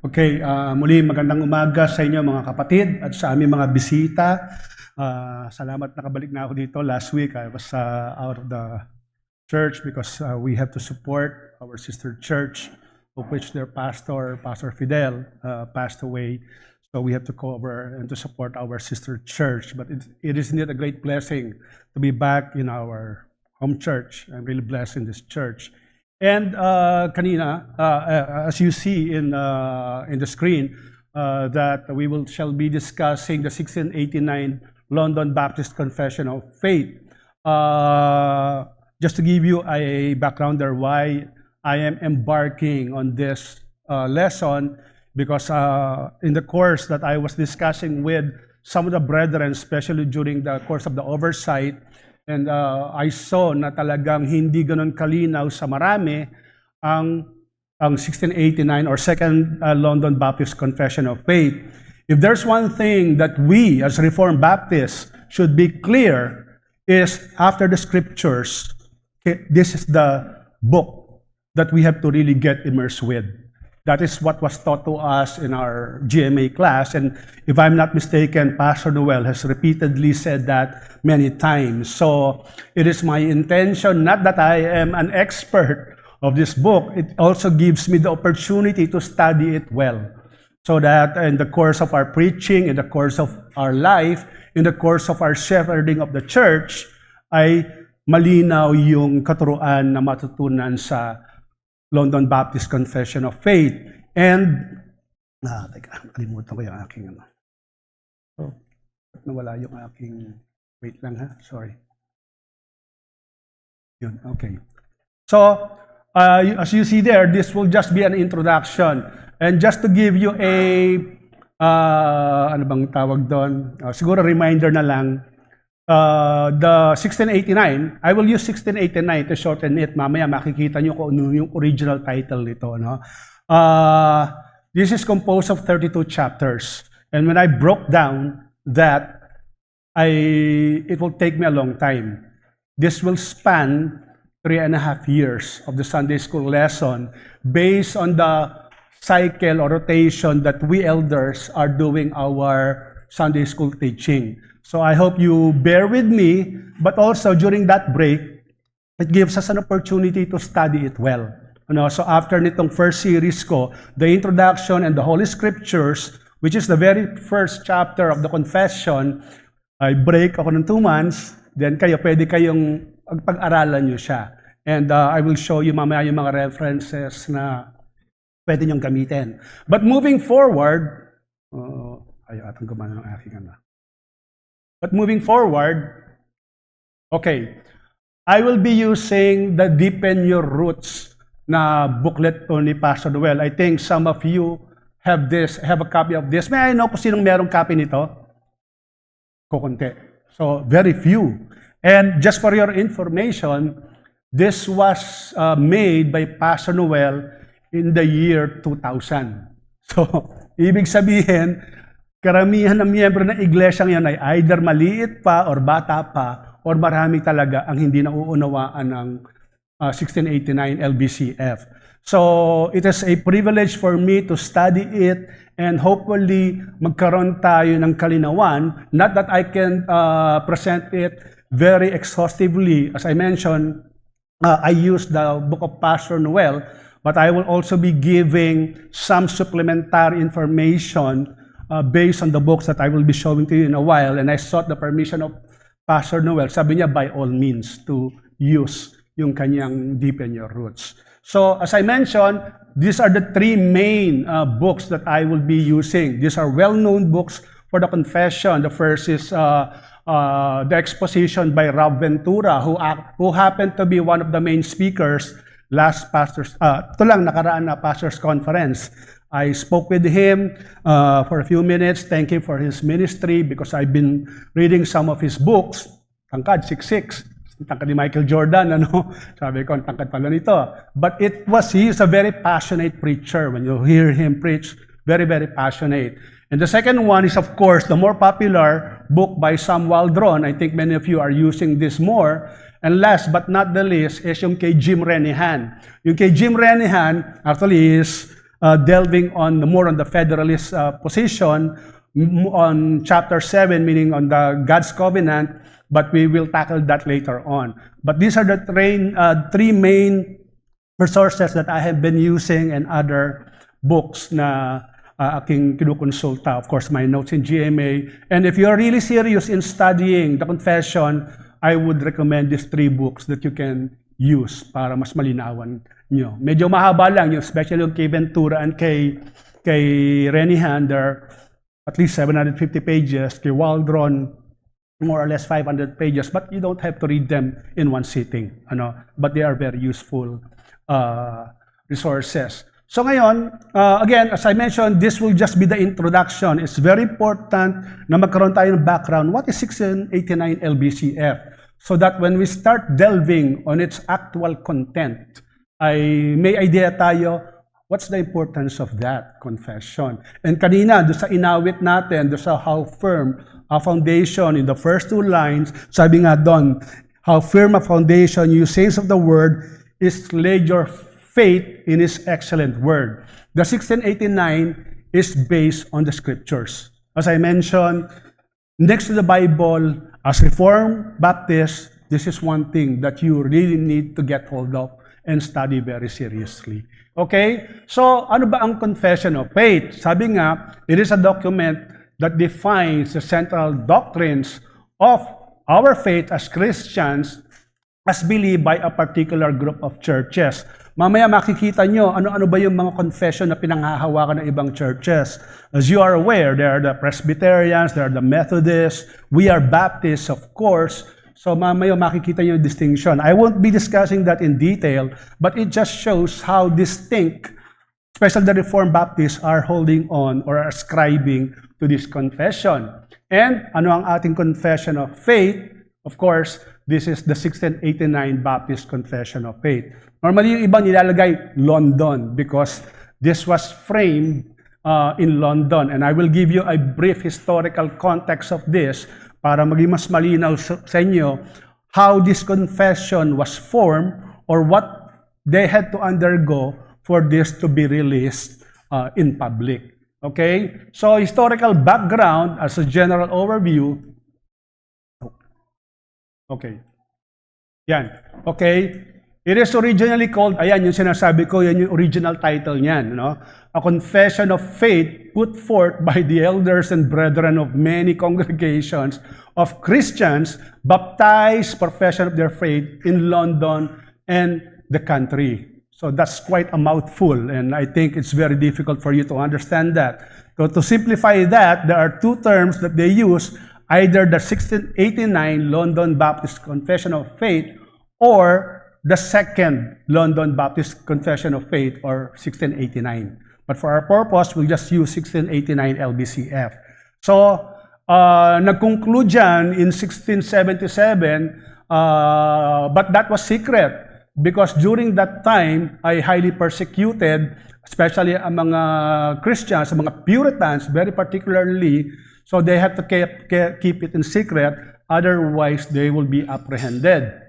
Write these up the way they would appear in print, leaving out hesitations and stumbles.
Okay, muli magandang umaga sa inyo mga kapatid at sa aming mga bisita. Salamat nakabalik na ako dito. Last week I was out of the church because we have to support our sister church, of which their pastor, Pastor Fidel, passed away. So we have to cover and to support our sister church. But it is indeed a great blessing to be back in our home church. I'm really blessed in this church. And kanina, as you see in the screen, that we shall be discussing the 1689 London Baptist Confession of Faith. Just to give you a background there why I am embarking on this lesson, because in the course that I was discussing with some of the brethren, especially during the course of the oversight, and I saw na talagang hindi ganun kalinaw sa marami ang 1689 or Second London Baptist Confession of Faith. If there's one thing that we as Reformed Baptists should be clear is after the scriptures, this is the book that we have to really get immersed with. That is what was taught to us in our GMA class. And if I'm not mistaken, Pastor Noel has repeatedly said that many times. So it is my intention, not that I am an expert of this book, it also gives me the opportunity to study it well. So that in the course of our preaching, in the course of our life, in the course of our shepherding of the church, ay malinaw yung katuruan na matutunan sa London Baptist Confession of Faith. And, teka, kalimutan ko yung aking, nawala yung aking, wait lang ha, sorry. Yun, okay. So, as you see there, this will just be an introduction. And just to give you a, ano bang tawag doon? Siguro reminder na lang, the 1689, I will use 1689 to shorten it. Mamaya makikita nyo kung ano yung original title nito. No? This is composed of 32 chapters. And when I broke down that, it will take me a long time. This will span 3.5 years of the Sunday school lesson based on the cycle or rotation that we elders are doing our Sunday school teaching. So I hope you bear with me, but also during that break, it gives us an opportunity to study it well. So after nitong first series ko, the introduction and the Holy Scriptures, which is the very first chapter of the confession, I break ako ng 2 months, then pwede kayong pag-aralan nyo siya. And I will show you mamaya yung mga references na pwede nyong gamitin. But moving forward, atang gumana ng aking But moving forward, okay, I will be using the Deepen Your Roots na booklet to ni Pastor Noel. I think some of you have a copy of this. May I know kung sinong merong copy nito? Kukunti. So, very few. And just for your information, this was made by Pastor Noel in the year 2000. So, ibig sabihin, karamihan ng miyembro ng iglesyang yan ay either maliit pa or bata pa or marami talaga ang hindi nauunawaan ng 1689 LBCF. So it is a privilege for me to study it and hopefully magkaroon tayo ng kalinawan. Not that I can present it very exhaustively. As I mentioned, I used the book of Pastor Noel, but I will also be giving some supplementary information based on the books that I will be showing to you in a while. And I sought the permission of Pastor Noel. Sabi niya, by all means, to use yung kanyang Deepen Your Roots. So, as I mentioned, these are the 3 main books that I will be using. These are well-known books for the confession. The first is the exposition by Rob Ventura, who happened to be one of the main speakers last nakaraan na Pastors Conference. I spoke with him for a few minutes, thank him for his ministry because I've been reading some of his books. Tangkad, 6'6". Tangkad ni Michael Jordan, Sabi ko, tangkad pala nito. But he is a very passionate preacher. When you hear him preach, very, very passionate. And the second one is, of course, the more popular book by Sam Waldron. I think many of you are using this more. And last but not the least is yung kay Jim Renihan. Yung kay Jim Renihan actually is delving more on the Federalist position, on chapter 7, meaning on the God's covenant, but we will tackle that later on. But these are the three main resources that I have been using and other books na aking kinukonsulta. Of course, my notes in GMA. And if you're really serious in studying the confession, I would recommend these three books that you can use para mas malinawan nyo. Medyo mahaba lang, especially yung kay Ventura and kay Renihan. They're at least 750 pages. Kay Waldron, more or less 500 pages. But you don't have to read them in one sitting. But they are very useful resources. So ngayon, again, as I mentioned, this will just be the introduction. It's very important na magkaroon tayo ng background. What is 1689 LBCF? So that when we start delving on its actual content, ay may idea tayo, what's the importance of that confession? And kanina, doon sa inawit natin, doon sa how firm a foundation, in the first two lines, sabi nga doon, how firm a foundation, you saints of the word, is laid your faith in His excellent word. The 1689 is based on the scriptures. As I mentioned, next to the Bible, as Reformed Baptists, this is one thing that you really need to get hold of and study very seriously. Okay? So, ano ba ang Confession of Faith? Sabi nga, it is a document that defines the central doctrines of our faith as Christians as believed by a particular group of churches. Mamaya makikita nyo, ano-ano ba yung mga confession na pinanghahawakan ng ibang churches. As you are aware, there are the Presbyterians, there are the Methodists, we are Baptists, of course. So mamaya makikita nyo yung distinction. I won't be discussing that in detail, but it just shows how distinct, especially the Reformed Baptists, are holding on or ascribing to this confession. And ano ang ating confession of faith? Of course, this is the 1689 Baptist Confession of Faith. Normally, yung ibang nilalagay London because this was framed in London. And I will give you a brief historical context of this para maging mas malinaw sa inyo how this confession was formed or what they had to undergo for this to be released in public. Okay? So, historical background as a general overview. Okay. Yan. Okay. It is originally called, ayan, yung sinasabi ko, yan yung original title niyan, no? A Confession of Faith put forth by the elders and brethren of many congregations of Christians baptized profession of their faith in London and the country. So that's quite a mouthful, and I think it's very difficult for you to understand that. So to simplify that, there are two terms that they use, either the 1689 London Baptist Confession of Faith or the second London Baptist Confession of Faith, or 1689. But for our purpose, we'll just use 1689 LBCF. So, nag-conclude dyan in 1677, but that was secret because during that time, ay highly persecuted, especially ang mga Christians, ang mga Puritans, very particularly, so they have to keep it in secret, otherwise they will be apprehended.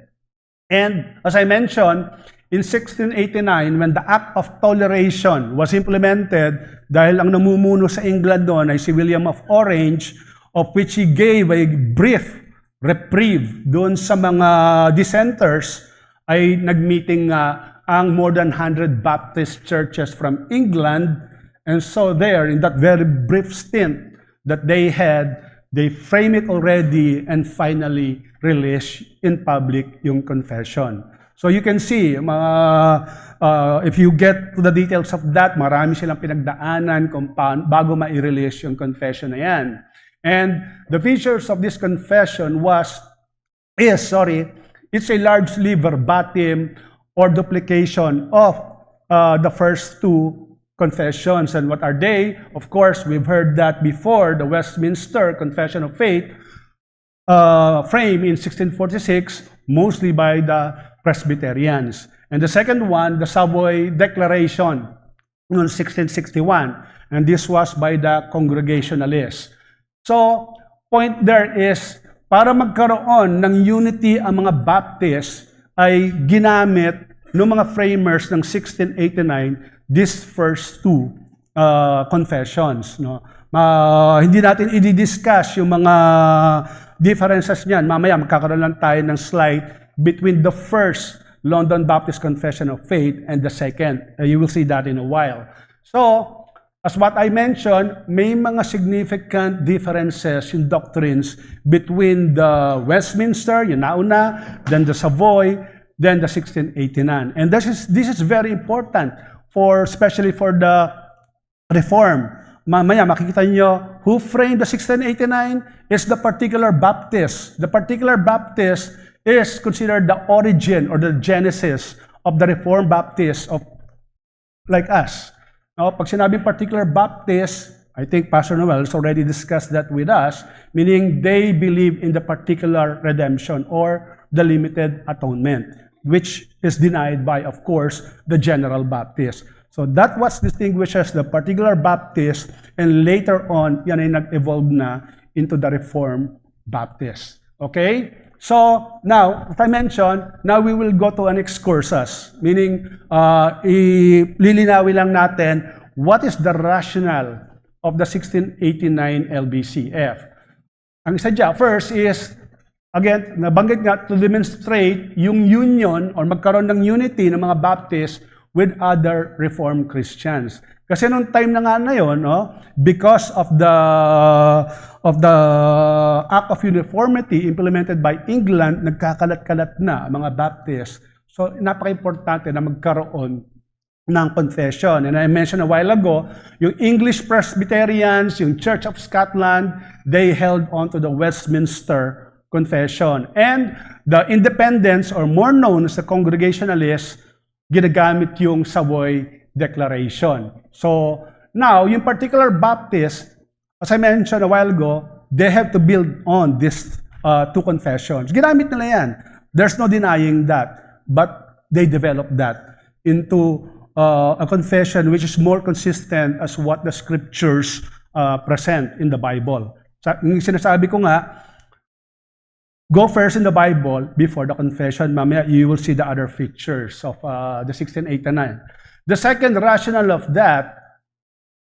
And as I mentioned, in 1689, when the Act of Toleration was implemented, dahil ang namumuno sa England doon ay si William of Orange, of which he gave a brief reprieve doon sa mga dissenters, ay nagmeeting ang more than 100 Baptist churches from England. And so there, in that very brief stint that they had, they frame it already and finally release in public yung confession. So you can see, if you get to the details of that, marami silang pinagdaanan kung bago ma-release yung confession na yan. And the features of this confession it's a largely verbatim or duplication of the first two confessions. And what are they? Of course, we've heard that before, the Westminster Confession of Faith, framed in 1646, mostly by the Presbyterians. And the second one, the Savoy Declaration, in 1661. And this was by the Congregationalists. So, point there is, para magkaroon ng unity ang mga Baptist, ay ginamit ng mga framers ng 1689 these first two confessions. No? Hindi natin i-discuss yung mga differences niyan. Mamaya magkakaroon lang tayo ng slide between the first London Baptist Confession of Faith and the second. You will see that in a while. So, as what I mentioned, may mga significant differences in doctrines between the Westminster, yung nauna, then the Savoy, then the 1689. And this is very important especially for the Reform. Mamaya makikita niyo who framed the 1689 is the particular Baptist. The particular Baptist is considered the origin or the genesis of the Reformed Baptists of like us. Now, pag sinabing particular Baptist, I think Pastor Noel has already discussed that with us, meaning they believe in the particular redemption or the limited atonement, which is denied by, of course, the general Baptist. So that what distinguishes the particular Baptist, and later on, yan ay nag-evolve na into the Reformed Baptist. Okay? So, now, as I mentioned, now we will go to an excursus, meaning, lilinawin lang natin what is the rationale of the 1689 LBCF. Ang isa dyan, first is, again, nabanggit nga to demonstrate yung union or magkaroon ng unity ng mga Baptists with other Reformed Christians. Kasi nung time na nga na yun, no, because of the Act of Uniformity implemented by England, nagkakalat-kalat na mga Baptists. So, napaka-importante na magkaroon ng confession. And I mentioned a while ago, yung English Presbyterians, yung Church of Scotland, they held on to the Westminster Confession. And the Independents, or more known as the Congregationalists, ginagamit yung Savoy Declaration. So, now, yung particular Baptist, as I mentioned a while ago, they have to build on these two confessions. Ginamit nila yan. There's no denying that. But they developed that into a confession which is more consistent as what the scriptures present in the Bible. Yung sinasabi ko nga, go first in the Bible before the confession. Mamaya, you will see the other features of the 1689. The second rationale of that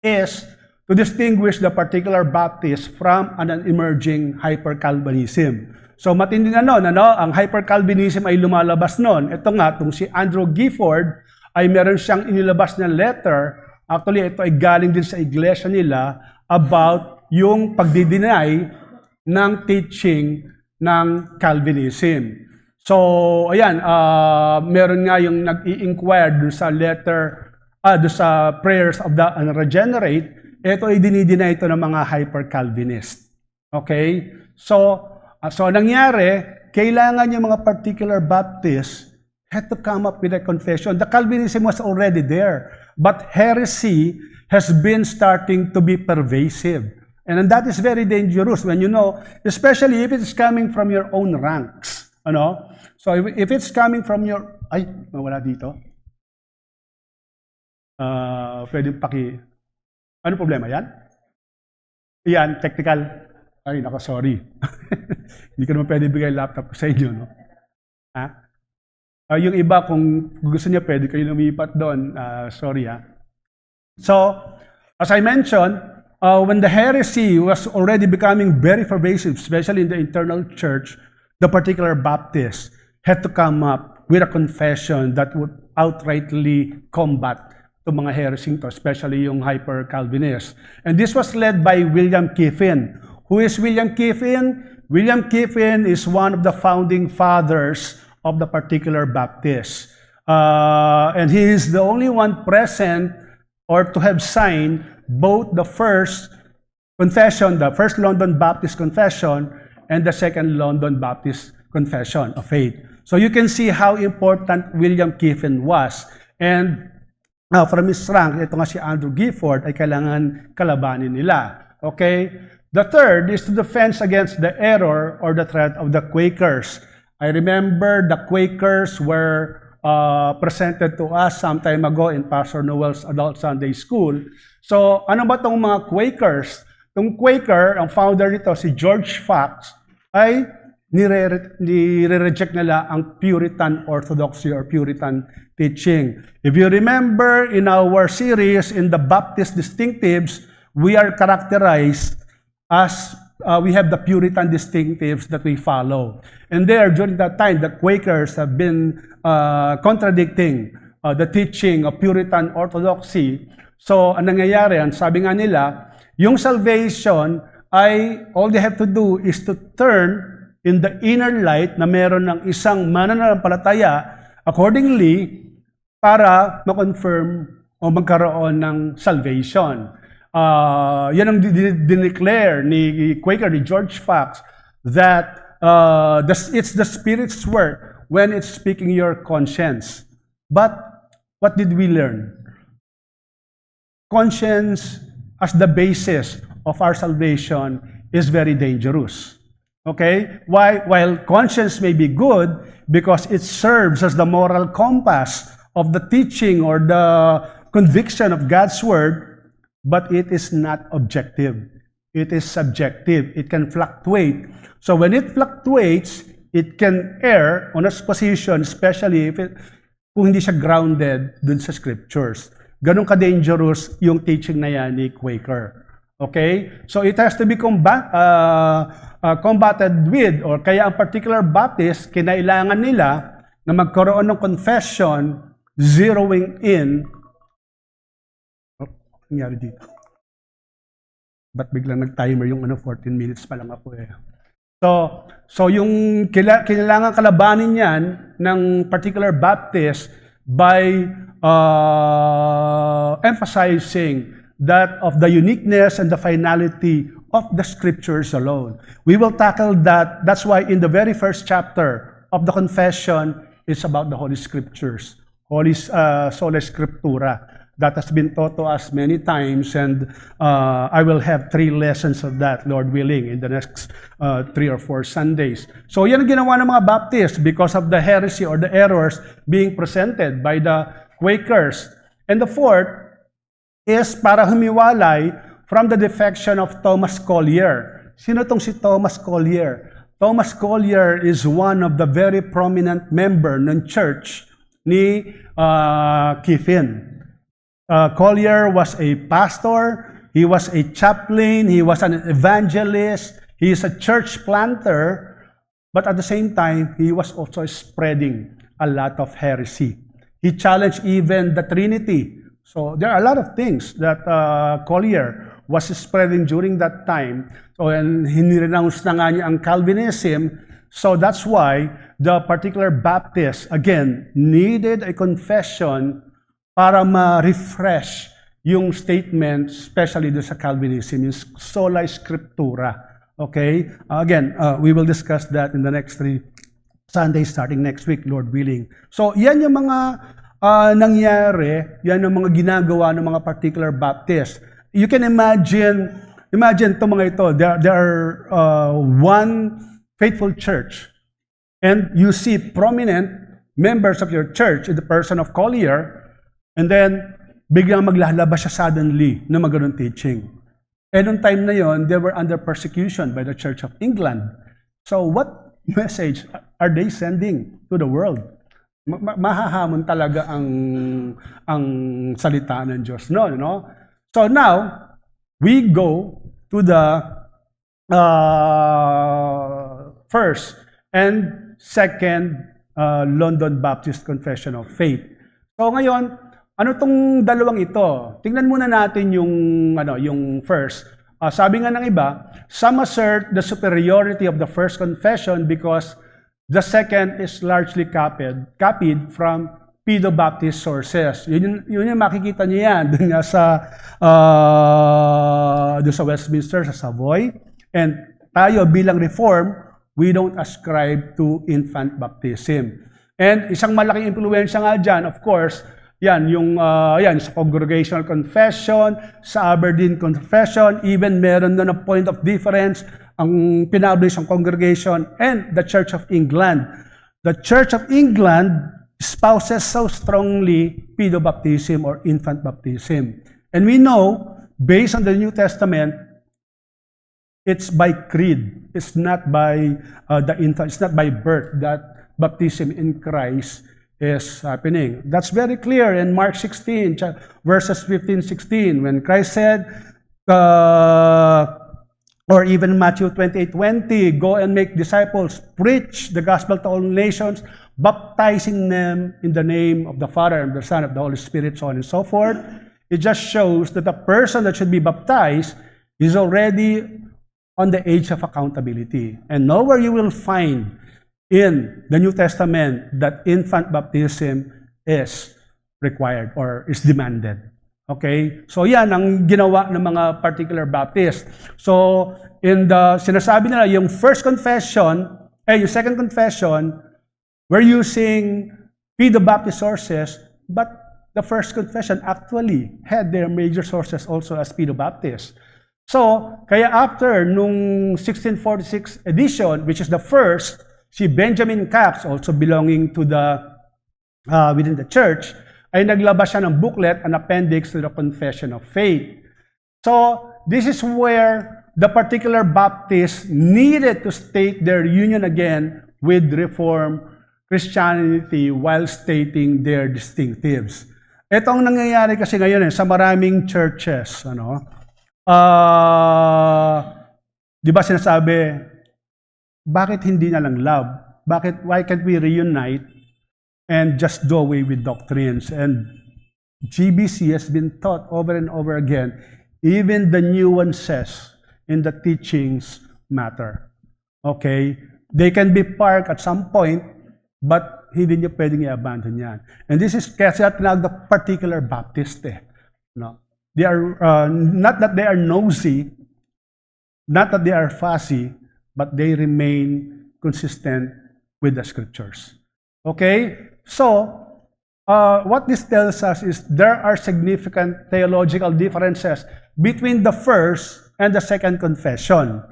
is to distinguish the particular Baptist from an emerging hyper-Calvinism. So matindi na nun, ang hyper-Calvinism ay lumalabas nun. Ito nga, itong si Andrew Gifford ay meron siyang inilabas na letter. Actually, ito ay galing din sa iglesia nila about yung pagdideny ng teaching ng Calvinism. So, ayan, meron nga yung nag-i-inquire doon sa letter, doon sa prayers of the unregenerate. Ito ay dinideny ito ng mga hyper-Calvinist. Okay? So nangyari, kailangan yung mga particular Baptists had to come up with a confession. The Calvinism was already there, but heresy has been starting to be pervasive. And that is very dangerous when you know, especially if it's coming from your own ranks. Ano? So if it's coming from your... Ay, wala dito. Pwedeng ano problema yan? Yan, technical. Ay, nako, sorry. Hindi ko naman pwede bigay laptop sa inyo, no? Ha? Yung iba, kung gusto niya, pwede kayo lumipat doon. Sorry, ha? So, as I mentioned, when the heresy was already becoming very pervasive, especially in the internal church, the particular Baptists had to come up with a confession that would outrightly combat the mga heresy to, especially yung hyper-Calvinists. And this was led by William Kiffin. Who is William Kiffin? William Kiffin is one of the founding fathers of the particular Baptists. And he is the only one present or to have signed both the first confession, the first London Baptist Confession, and the second London Baptist Confession of Faith. So you can see how important William Kiffin was. And from his rank, ito nga si Andrew Gifford ay kailangan kalabanin nila. Okay? The third is to defend against the error or the threat of the Quakers. I remember the Quakers were presented to us some time ago in Pastor Noel's Adult Sunday School. So, ano ba itong mga Quakers? Itong Quaker, ang founder nito, si George Fox, ay nire-reject nila ang Puritan orthodoxy or Puritan teaching. If you remember in our series in the Baptist distinctives, we are characterized as we have the Puritan distinctives that we follow. And there, during that time, the Quakers have been contradicting the teaching of Puritan orthodoxy. So, ang nangyayari, sabi nga nila, yung salvation ay all they have to do is to turn in the inner light na meron ng isang mananampalataya accordingly para ma-confirm o magkaroon ng salvation. Yan ang dineclare ni Quaker, ni George Fox, that it's the Spirit's work when it's speaking your conscience. But what did we learn? Conscience as the basis of our salvation is very dangerous. Okay? Why? While conscience may be good because it serves as the moral compass of the teaching or the conviction of God's word, but it is not objective. It is subjective. It can fluctuate. So when it fluctuates, it can err on its position, especially kung hindi siya grounded dun sa scriptures. Ganun ka-dangerous yung teaching na yan ni Quaker. Okay? So it has to be combated with, or kaya ang particular Baptist, kinailangan nila na magkaroon ng confession, zeroing in. Nangyari dito. Ba't biglang nag-timer yung 14 minutes pa lang ako eh. So yung kailangan kalabanin yan ng particular Baptist by emphasizing that of the uniqueness and the finality of the scriptures alone. We will tackle that. That's why in the very first chapter of the confession, it's about the Holy Scriptures. Holy Sola Scriptura. That has been taught to us many times, and I will have 3 lessons of that, Lord willing, in the next 3 or 4 Sundays. So yan ang ginawa ng mga Baptists because of the heresy or the errors being presented by the Quakers. And the fourth is para humiwalay from the defection of Thomas Collier. Sino tong si Thomas Collier? Thomas Collier is one of the very prominent member ng church ni Kiffin. Collier was a pastor, he was a chaplain, he was an evangelist, he is a church planter, but at the same time, he was also spreading a lot of heresy. He challenged even the Trinity. So there are a lot of things that Collier was spreading during that time. So, and hinirenounce na nga niya ang Calvinism. So that's why the particular Baptist, again, needed a confession para ma-refresh yung statement, especially do sa Calvinism, yung sola scriptura. Okay? Again, we will discuss that in the next 3 Sundays starting next week, Lord willing. So, yan yung mga nangyari, yan yung mga ginagawa ng mga particular Baptist. You can imagine itong mga ito, there are one faithful church, and you see prominent members of your church in the person of Collier, and then biglang maglalabas siya suddenly na magano'ng teaching. And noong time na yon, they were under persecution by the Church of England. So what message are they sending to the world? Mahahamon talaga ang salita ng Diyos noon, no? So now we go to the first and second London Baptist Confession of Faith. So ngayon, ano tong dalawang ito? Tingnan muna natin yung first. Sabi nga ng iba, some assert the superiority of the first confession because the second is largely copied from Pedo-Baptist sources. Yun yung makikita niyo yan dun sa Westminster, sa Savoy. And tayo bilang Reform, we don't ascribe to infant baptism. And isang malaking impluwensya nga dyan, of course, yan sa Congregational Confession, sa Aberdeen Confession, even meron na point of difference ang pinablish ng congregation and the Church of England. The Church of England espouses so strongly pedo-baptism or infant baptism. And we know, based on the New Testament, it's by creed. It's not by it's not by birth that baptism in Christ is happening. That's very clear in Mark 16, verses 15, 16, when Christ said, or even Matthew 28:20, go and make disciples, preach the gospel to all nations, baptizing them in the name of the Father and the Son and the Holy Spirit, so on and so forth. It just shows that the person that should be baptized is already on the age of accountability. And nowhere you will find in the New Testament that infant baptism is required or is demanded. Okay? So yan ang ginawa ng mga particular Baptist. So in the sinasabi nila yung first confession, yung second confession, we're using Pedo-Baptist sources, but the first confession actually had their major sources also as Pedo-Baptist. So, kaya after nung 1646 edition, which is the first, si Benjamin Capps, also belonging to the, within the church, ay naglabas siya ng booklet, an appendix to the Confession of Faith. So, this is where the particular Baptists needed to state their union again with Reformed Christianity while stating their distinctives. Ito ang nangyayari kasi ngayon sa maraming churches. Di ba sinasabi, bakit hindi na lang love? Why can't we reunite and just do away with doctrines? And GBC has been taught over and over again, even the nuances in the teachings matter. Okay? They can be parked at some point, but hindi nyo pwedeng i-abandon yan. And this is kasi tinawag the particular Baptist. No? They are, not that they are nosy, not that they are fussy, but they remain consistent with the scriptures. Okay? So, what this tells us is there are significant theological differences between the first and the second confession.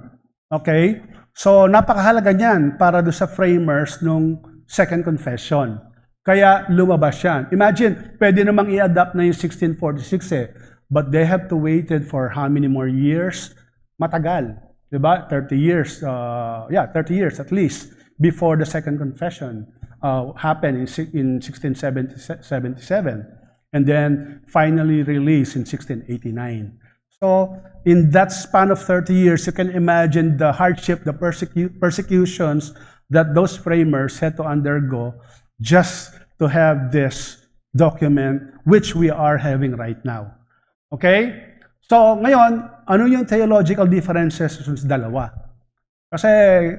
Okay? So, napakahalaga niyan para do sa framers nung second confession. Kaya lumabas yan. Imagine, pwede namang i-adapt na yung 1646 but they have to wait for how many more years? Matagal. Diba? 30 years. 30 years at least before the second confession happened in 1677 and then finally released in 1689. So, in that span of 30 years, you can imagine the hardship, the persecutions that those framers had to undergo just to have this document which we are having right now. Okay? So, ngayon, ano yung theological differences sa dalawa? Kasi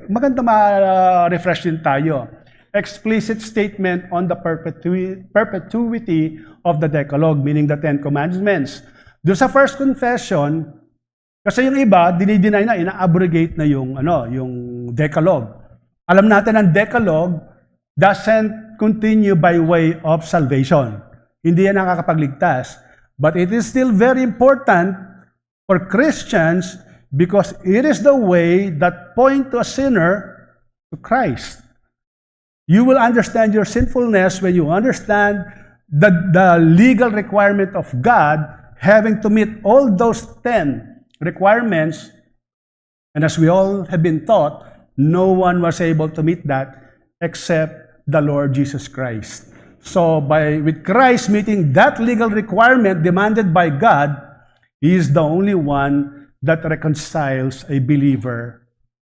maganda ma-refresh din tayo. Explicit statement on the perpetuity of the Decalogue, meaning the Ten Commandments. Doon sa first confession, kasi yung iba, dinideny na, ina-abrogate na yung Decalogue. Alam natin ang Decalogue doesn't continue by way of salvation. Hindi yan nakakapagligtas. But it is still very important for Christians because it is the way that point to a sinner to Christ. You will understand your sinfulness when you understand the legal requirement of God having to meet all those 10 requirements. And as we all have been taught, no one was able to meet that except the Lord Jesus Christ. So, with Christ meeting that legal requirement demanded by God, He is the only one that reconciles a believer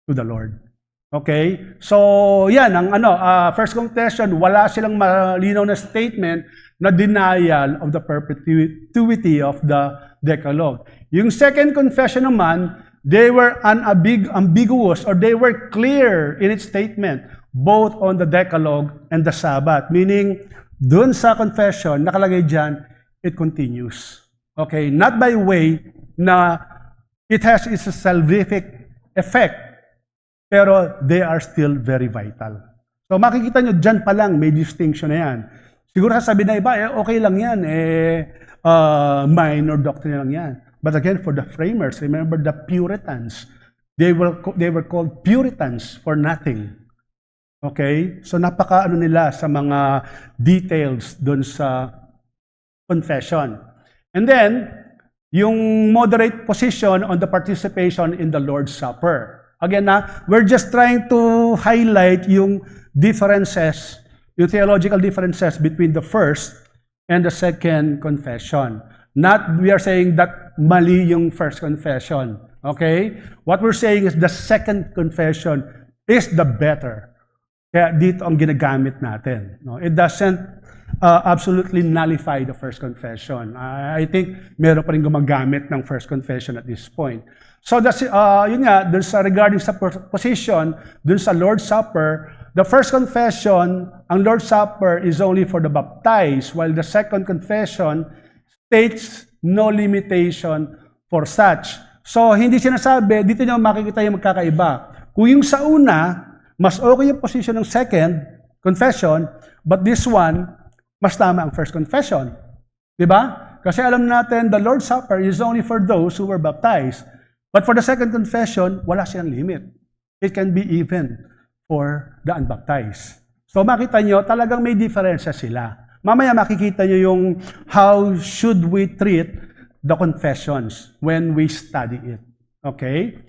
to the Lord. Okay? So, yan, ang first confession, wala silang malinaw na statement na denial of the perpetuity of the Decalogue. Yung second confession naman, they were ambiguous or they were clear in its statement, both on the Decalogue and the Sabbath. Meaning, dun sa confession, nakalagay dyan, it continues. Okay? Not by way na it has its salvific effect, pero they are still very vital. So makikita nyo, dyan pa lang, may distinction na yan. Siguro sasabihin na iba, okay lang yan, minor doctrine lang yan. But again, for the framers, remember the Puritans, they were called Puritans for nothing. Okay? So napaka nila sa mga details doon sa confession. And then, yung moderate position on the participation in the Lord's Supper. Again, we're just trying to highlight yung differences, yung theological differences between the first and the second confession. Not we are saying that mali yung first confession. Okay? What we're saying is the second confession is the better. Kaya dito ang ginagamit natin. No? It doesn't absolutely nullify the first confession. I think meron pa rin gumagamit ng first confession at this point. So that's, yun nga, dun sa regarding sa position, dun sa Lord's Supper, the first confession, ang Lord's Supper is only for the baptized, while the second confession states no limitation for such. So hindi sinasabi, dito nyo makikita yung magkakaiba. Kung yung sa una, mas okay yung position ng second confession, but this one, mas tama ang first confession. Diba? Kasi alam natin, the Lord's Supper is only for those who were baptized. But for the second confession, wala siyang limit. It can be even for the unbaptized. So makita nyo, talagang may diferensya sila. Mamaya makikita nyo yung how should we treat the confessions when we study it. Okay?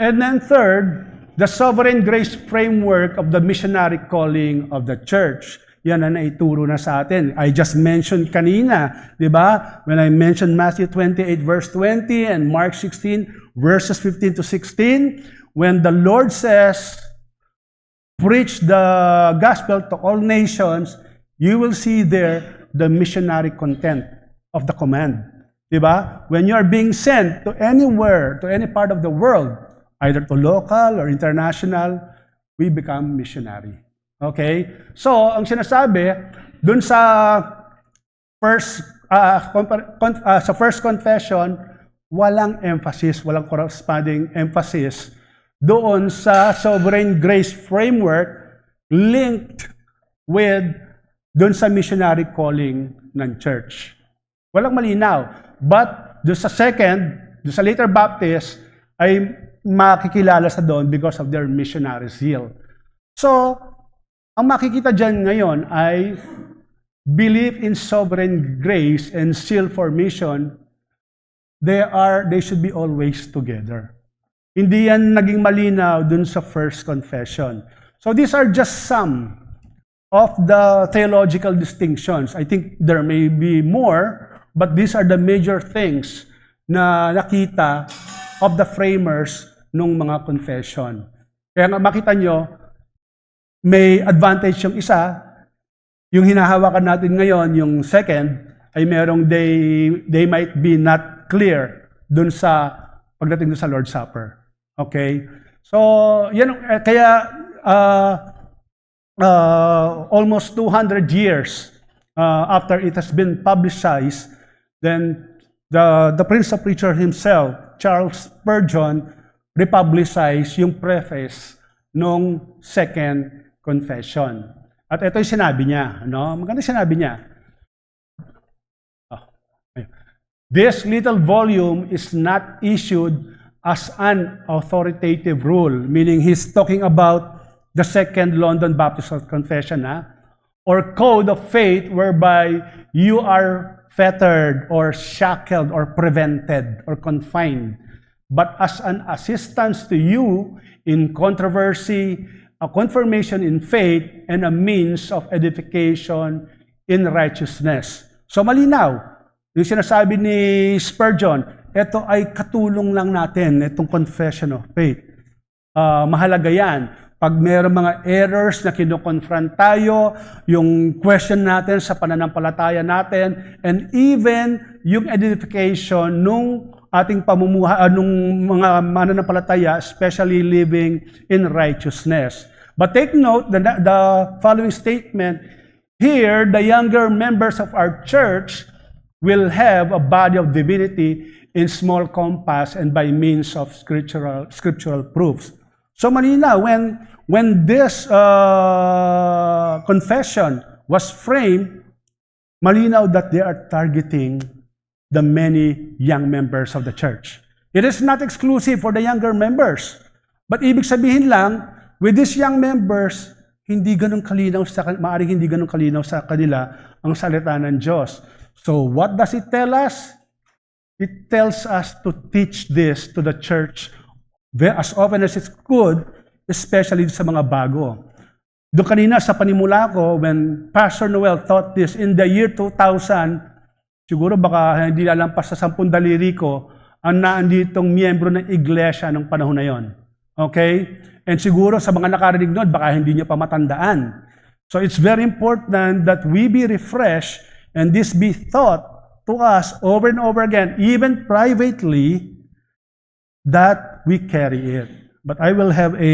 And then third, the sovereign grace framework of the missionary calling of the church. Yan ang naituro na sa atin. I just mentioned kanina, di ba? When I mentioned Matthew 28 verse 20 and Mark 16 verses 15 to 16, when the Lord says, preach the gospel to all nations, you will see there the missionary content of the command. Di ba? When you are being sent to anywhere, to any part of the world, either to local or international, we become missionary. Okay? So, ang sinasabi, dun sa first confession, walang emphasis, walang corresponding emphasis doon sa sovereign grace framework linked with doon sa missionary calling ng church. Walang malinaw. But doon sa second, doon sa later Baptist, ay makikilala sa doon because of their missionary zeal. So, ang makikita dyan ngayon ay belief in sovereign grace and seal for mission, they should be always together. Hindi yan naging malinaw dun sa first confession. So these are just some of the theological distinctions. I think there may be more, but these are the major things na nakita of the framers nung mga confession. Kaya nga makita nyo, may advantage yung isa, yung hinahawakan natin ngayon, yung second, ay merong they might be not clear dun sa pagdating dun sa Lord's Supper. Okay? So, yan, kaya almost 200 years after it has been publicized, then the Prince of Preacher himself, Charles Spurgeon, republicized yung preface nung second confession. At ito yung sinabi niya. No? Maganda sinabi niya. This little volume is not issued as an authoritative rule, meaning he's talking about the Second London Baptist Confession, or code of faith whereby you are fettered or shackled or prevented or confined, but as an assistance to you in controversy, a confirmation in faith, and a means of edification in righteousness. So malinaw, yung sinasabi ni Spurgeon, ito ay katulong lang natin, itong confession of faith. Mahalaga yan. Pag mayroong mga errors na kinoconfront tayo, yung question natin sa pananampalataya natin, and even yung edification nung ating pamumuhay, nung mga mananampalataya, especially living in righteousness. But take note, the following statement, here, the younger members of our church will have a body of divinity in small compass and by means of scriptural proofs. So malinaw, when this confession was framed, malinaw that they are targeting the many young members of the church. It is not exclusive for the younger members. But ibig sabihin lang, with these young members, maaaring hindi ganun kalinaw sa kanila ang salita ng Diyos. So what does it tell us? it tells us to teach this to the church as often as it's good, especially sa mga bago. Doon kanina sa panimula ko, when Pastor Noel taught this in the year 2000, siguro baka hindi lalampas sa 10 daliri ko, ang naanditong miyembro ng iglesia ng panahon na yon. Okay? And siguro sa mga nakarinig noon, baka hindi nyo pa matandaan. So it's very important that we be refreshed and this be taught to us over and over again, even privately, that we carry it. But I will have a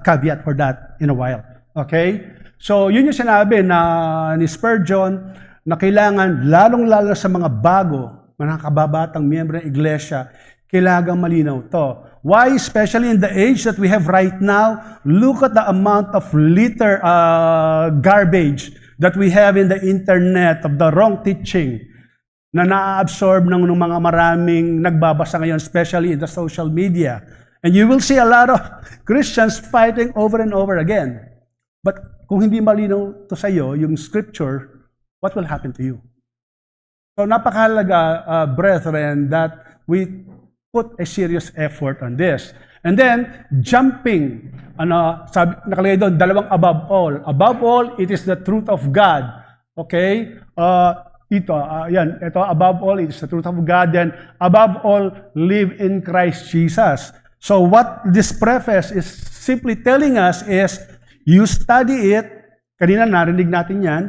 caveat for that in a while. Okay? So yun yung sinabi ni Spurgeon na kailangan, lalong-lalo sa mga bago, mga kababatang miyembro ng iglesia, kailangan malinaw to. Why? Especially in the age that we have right now, look at the amount of garbage that we have in the internet of the wrong teaching na na-absorb ng mga maraming nagbabasa ngayon, especially in the social media. And you will see a lot of Christians fighting over and over again. But kung hindi malinaw to sa iyo, yung scripture, what will happen to you? So napakahalaga, brethren, that we put a serious effort on this. And then, jumping, nakalagay doon, dalawang above all. Above all, it is the truth of God. Okay? Ito, above all, it is the truth of God. Then, above all, live in Christ Jesus. So, what this preface is simply telling us is, you study it, kanina narinig natin yan,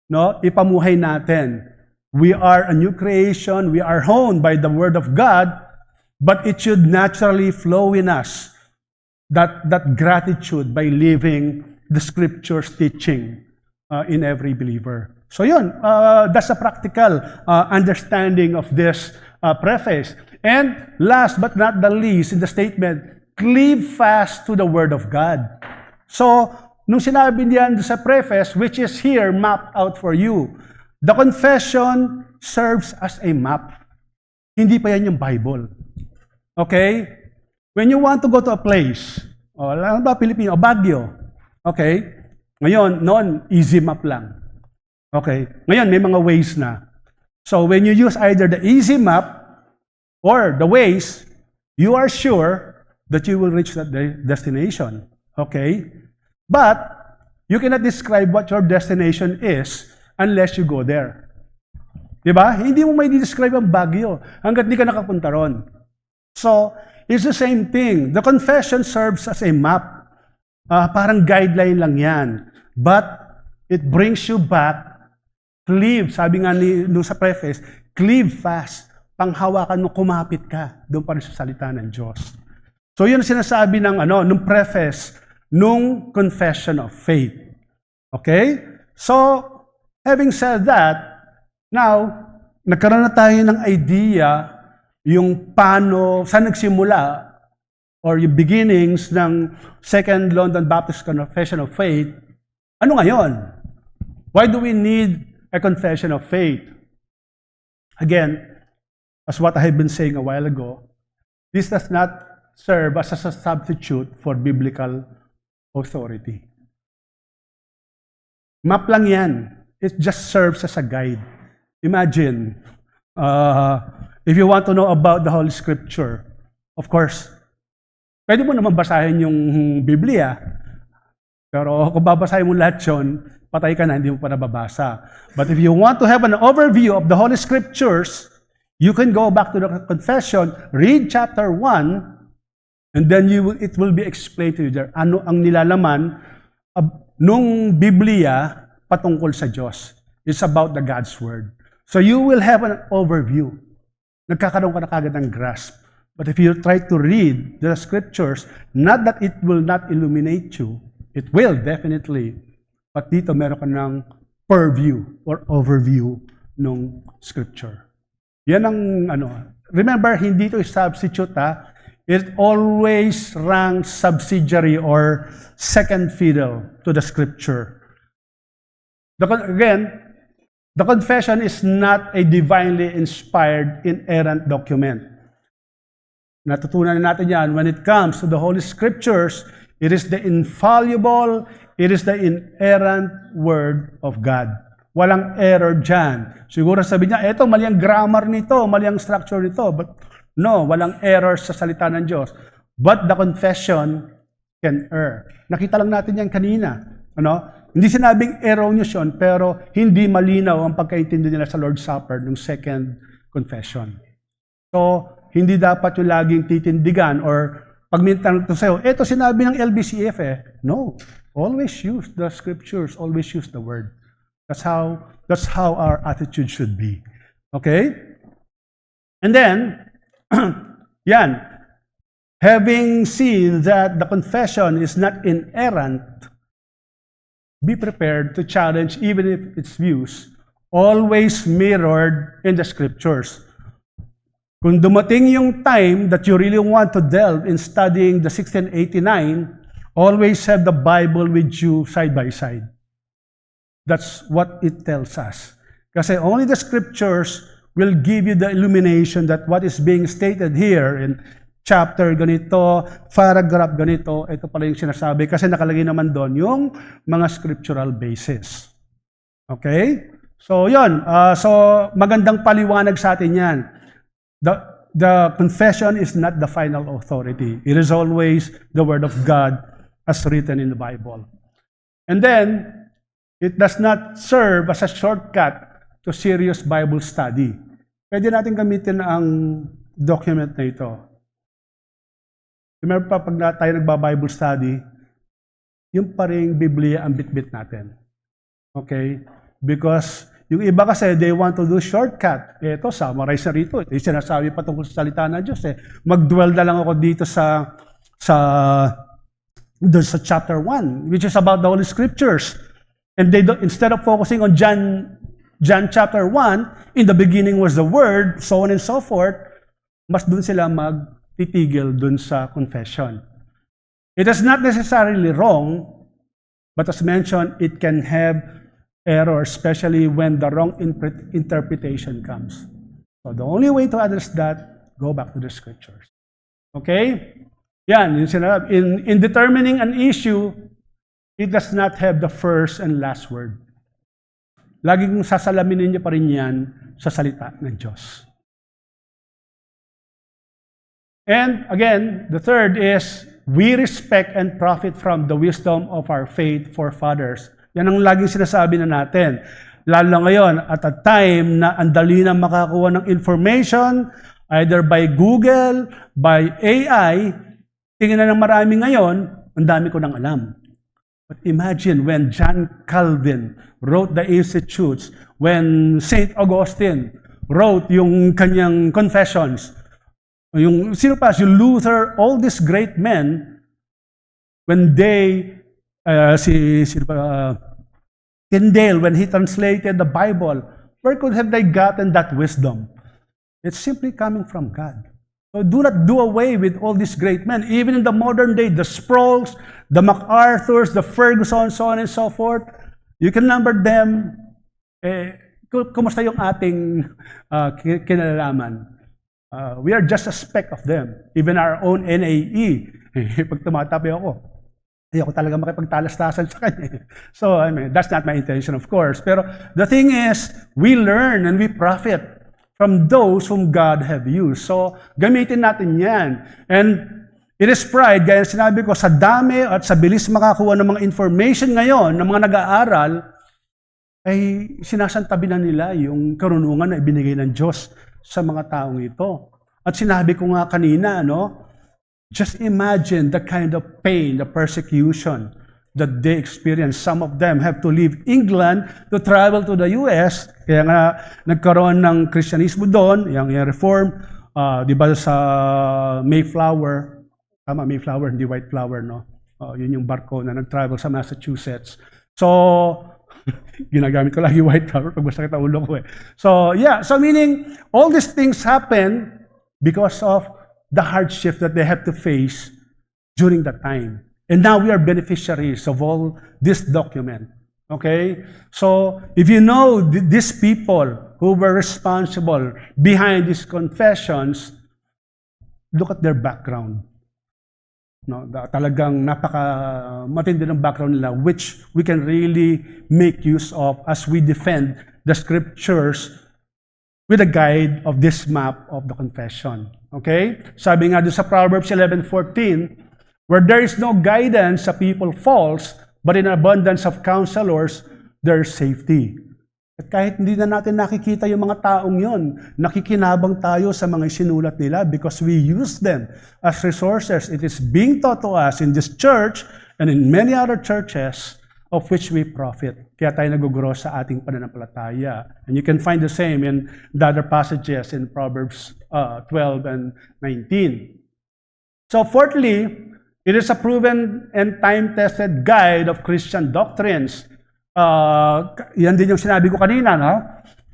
no? Ipamuhay natin. We are a new creation, we are honed by the Word of God, but it should naturally flow in us, that gratitude by living the Scripture's teaching in every believer. So yun, that's a practical understanding of this preface. And last but not the least, in the statement, cleave fast to the Word of God. So, nung sinabi niyan sa preface, which is here mapped out for you, the confession serves as a map. Hindi pa yan yung Bible. Okay? When you want to go to a place, alam ba, Pilipino, Baguio. Okay? Ngayon, noon, easy map lang. Okay? Ngayon, may mga ways na. So, when you use either the easy map or the ways, you are sure that you will reach that destination. Okay? But, you cannot describe what your destination is unless you go there. Diba? Hindi mo may describe ang Baguio hanggat di ka nakapunta ron. So, it's the same thing. The confession serves as a map. Parang guideline lang yan. But, it brings you back, cleave, sabi nga nung sa preface, cleave fast, panghawakan mo, kumapit ka, doon pa rin sa salita ng Diyos. So, yun ang sinasabi nung preface, nung confession of faith. Okay? So, having said that, now, nagkaroon na tayo ng idea yung paano, saan nagsimula, or yung beginnings ng Second London Baptist Confession of Faith. Ano ngayon? Why do we need a confession of faith? Again, as what I have been saying a while ago, this does not serve as a substitute for biblical authority. Map lang yan. It just serves as a guide. Imagine, if you want to know about the Holy Scripture, of course, pwede mo naman basahin yung Biblia, pero kung babasahin mo lahat yun, patay ka na, hindi mo pa nababasa. But if you want to have an overview of the Holy Scriptures, you can go back to the confession, read chapter 1, and then it will be explained to you there. Ano ang nilalaman nung Biblia patungkol sa Diyos. It's about the God's Word. So you will have an overview. Nagkakaroon ka na kagad ng grasp. But if you try to read the Scriptures, not that it will not illuminate you, it will definitely, but dito meron ka ng purview or overview ng Scripture. Yan ang remember, hindi ito substitute It always ranks subsidiary or second fiddle to the Scripture. Again, the confession is not a divinely inspired, inerrant document. Natutunan natin yan. When it comes to the Holy Scriptures, it is the infallible, it is the inerrant Word of God. Walang error dyan. Siguro sabi niya, eto, mali ang grammar nito, mali ang structure nito. But no, walang error sa salita ng Diyos. But the confession can err. Nakita lang natin yan kanina. Hindi sinabing erroneous yun, pero hindi malinaw ang pagkaintindi nila sa Lord's Supper ng second confession. So, hindi dapat yung laging titindigan or pag may tanong ito sa'yo, eto sinabi ng LBCF No. Always use the scriptures. Always use the word. That's how our attitude should be. Okay? And then, yan. Having seen that the confession is not inerrant, be prepared to challenge even if its views always mirrored in the scriptures. Kung dumating yung time that you really want to delve in studying the 1689, always have the Bible with you side by side. That's what it tells us. Kasi only the scriptures will give you the illumination that what is being stated here in chapter ganito, paragraph ganito, ito pala yung sinasabi. Kasi nakalagay naman doon yung mga scriptural basis. Okay? So, yun. So, magandang paliwanag sa atin yan. The confession is not the final authority. It is always the Word of God as written in the Bible. And then, it does not serve as a shortcut to serious Bible study. Pwede natin gamitin ang document na ito. Remember pa, pag tayo nagba-Bible study, yung paring Biblia ang bit-bit natin. Okay? Because yung iba kasi, they want to do shortcut. Ito, summarize na rito. Ito yung sinasabi pa tungkol sa salita ng Diyos. Mag-dwell na lang ako dito sa chapter 1, which is about the Holy Scriptures. And instead of focusing on John chapter 1, in the beginning was the Word, so on and so forth, mas dun sila magtitigil dun sa confession. It is not necessarily wrong, but as mentioned, it can have error, especially when the wrong interpretation comes. So the only way to address that, go back to the scriptures. Okay? Yan, yung sinabi. In determining an issue, it does not have the first and last word. Laging sasalaminin niyo pa rin yan sa salita ng Diyos. And again, the third is, we respect and profit from the wisdom of our faith forefathers. Yan ang laging sinasabi na natin. Lalo ngayon, at a time na ang dali na makakuha ng information, either by Google, by AI, tingin na ng marami ngayon, ang dami ko nang alam. But imagine when John Calvin wrote the Institutes, when St. Augustine wrote yung kanyang Confessions, yung sino pa, yung Luther, all these great men, when they Tyndale, when he translated the Bible, where could have they gotten that wisdom? It's simply coming from God. So do not do away with all these great men. Even in the modern day, the Sproul's, the MacArthur's, the Ferguson, so on and so forth, you can number them. Kumusta yung ating kinalalaman? We are just a speck of them. Even our own NAE. Pag tumatabi ako, ayoko talaga makipagtalastasan sa kanya. So, I mean, that's not my intention, of course. Pero the thing is, we learn and we profit from those whom God have used. So, gamitin natin yan. And it is pride, gaya sinabi ko, sa dami at sa bilis makakuha ng mga information ngayon, ng mga nag-aaral, ay sinasantabi na nila yung karunungan na ibinigay ng Diyos sa mga taong ito. At sinabi ko nga kanina, just imagine the kind of pain, the persecution that they experience. Some of them have to leave England to travel to the US. Kaya nga nagkaroon ng Kristyanismo doon, yung reform, di ba sa Mayflower, tama, Mayflower, hindi White Flower, no? Yun yung barko na nag-travel sa Massachusetts. So, ginagamit ko lagi White Flower pag masakit ang ulo ko So, yeah, so meaning, all these things happen because of the hardship that they have to face during that time. And now we are beneficiaries of all this document. Okay? So, if you know these people who were responsible behind these confessions, look at their background. No, talagang napaka matindi ng background nila, which we can really make use of as we defend the scriptures with a guide of this map of the confession. Okay? Sabi nga doon sa Proverbs 11:14, where there is no guidance, a people falls, but in abundance of counselors, there is safety. At kahit hindi na natin nakikita yung mga taong yon, nakikinabang tayo sa mga sinulat nila because we use them as resources. It is being taught to us in this church and in many other churches of which we profit. Kaya tayo nag-grow sa ating pananampalataya. And you can find the same in the other passages in Proverbs 12 and 19. So fourthly, it is a proven and time-tested guide of Christian doctrines. Yan din yung sinabi ko kanina, no?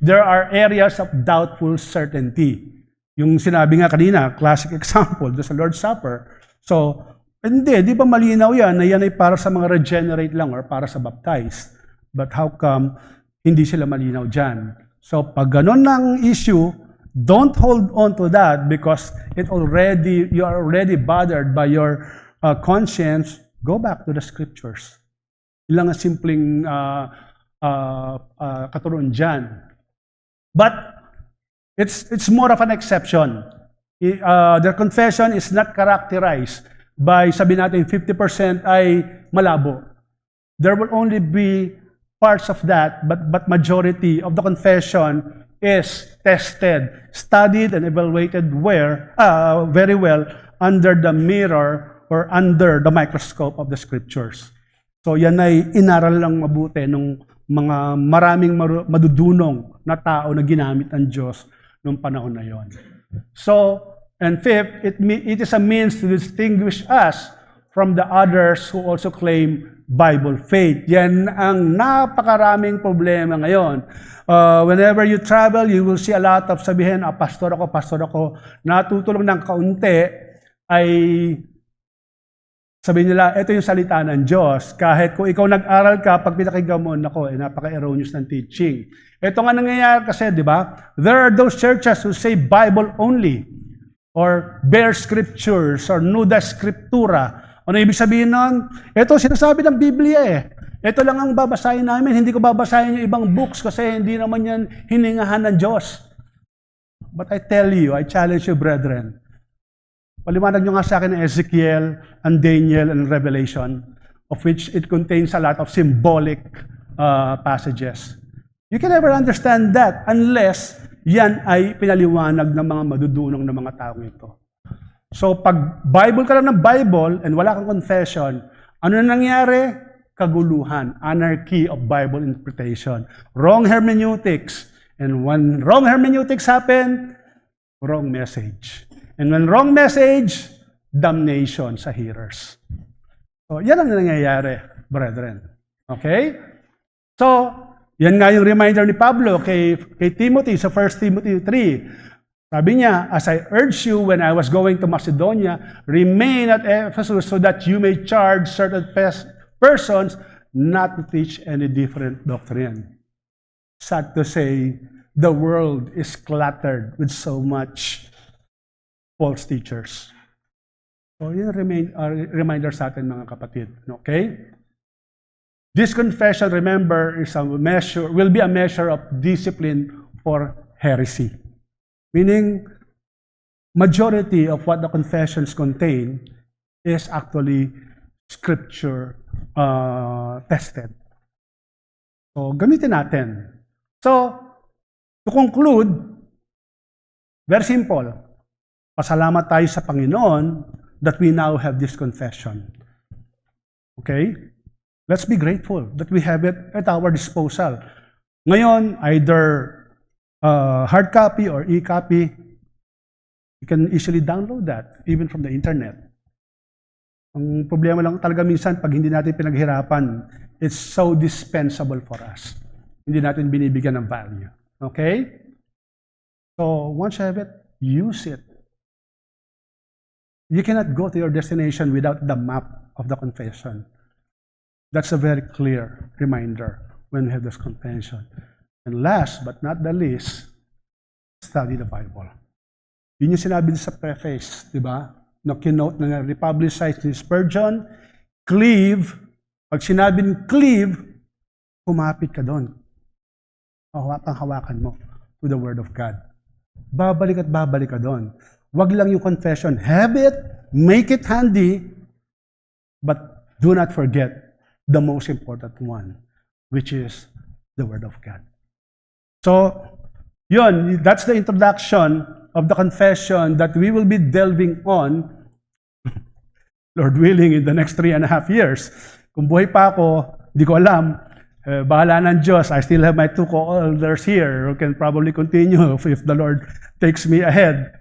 There are areas of doubtful certainty. Yung sinabi nga kanina, classic example, sa Lord's Supper. So, di ba malinaw yan na yan ay para sa mga regenerate lang or para sa baptized? But how come hindi sila malinaw dyan? So, pag ganun ng issue, don't hold on to that because you are already bothered by your conscience. Go back to the scriptures. Ilang simpleng katuruan dyan. But it's more of an exception. Their confession is not characterized by, sabi natin, 50% ay malabo. There will only be parts of that, but majority of the confession is tested, studied, and evaluated very well under the mirror or under the microscope of the scriptures. So yan ay inaral lang mabuti ng mga maraming madudunong na tao na ginamit ng Diyos noong panahon na yon. So, and fifth, it is a means to distinguish us from the others who also claim Bible faith. Yan ang napakaraming problema ngayon. Whenever you travel, you will see a lot of sabihin, pastor ako, natutulong ng kaunti, ay sabihin nila, ito yung salita ng Diyos. Kahit kung ikaw nag-aral ka, pag pinakinggan mo, napaka-erroneous ng teaching. Ito nga nangyayari kasi, di ba? There are those churches who say Bible only, or bare scriptures, or nuda scriptura. Ano ibig sabihin nun? Ito, sinasabi ng Biblia eh. Ito lang ang babasahin namin. Hindi ko babasahin yung ibang books kasi hindi naman yan hiningahan ng Diyos. But I tell you, I challenge you, brethren, paliwanag nyo nga sa akin ng Ezekiel and Daniel and Revelation, of which it contains a lot of symbolic passages. You can never understand that unless yan ay pinaliwanag ng mga madudunong ng mga taong ito. So pag Bible ka lang ng Bible and wala kang confession, ano na nangyari? Kaguluhan, anarchy of Bible interpretation, wrong hermeneutics. And when wrong hermeneutics happen, wrong message. And when wrong message, damnation sa hearers. So, yan ang nangyayari, brethren. Okay? So, yan nga yung reminder ni Pablo kay Timothy sa 1 Timothy 3. Sabi niya, as I urged you when I was going to Macedonia, remain at Ephesus so that you may charge certain persons not to teach any different doctrine. Sad to say, the world is cluttered with so much false teachers. So, yun reminder sa atin mga kapatid. Okay? This confession, remember, will be a measure of discipline for heresy. Meaning, majority of what the confessions contain is actually scripture tested. So, gamitin natin. So, to conclude, very simple. Pasalamat tayo sa Panginoon that we now have this confession. Okay? Let's be grateful that we have it at our disposal. Ngayon, either hard copy or e-copy, you can easily download that, even from the internet. Ang problema lang talaga minsan, pag hindi natin pinaghirapan, it's so dispensable for us. Hindi natin binibigyan ng value. Okay? So, once you have it, use it. You cannot go to your destination without the map of the confession. That's a very clear reminder when we have this confession. And last but not the least, study the Bible. Yun yung sinabi sa preface, di ba? na kinote na republicize ni Spurgeon, cleave. Pag sinabing cleave, kumapit ka doon. Hawakan mo to the Word of God. Babalik at babalik ka doon. Wag lang yung confession. Have it, make it handy, but do not forget the most important one, which is the Word of God. So, yun, that's the introduction of the confession that we will be delving on, Lord willing, in the next 3.5 years. Kung buhay pa ako, di ko alam, bahala ng Diyos. I still have my 2 co-elders here who can probably continue if the Lord takes me ahead.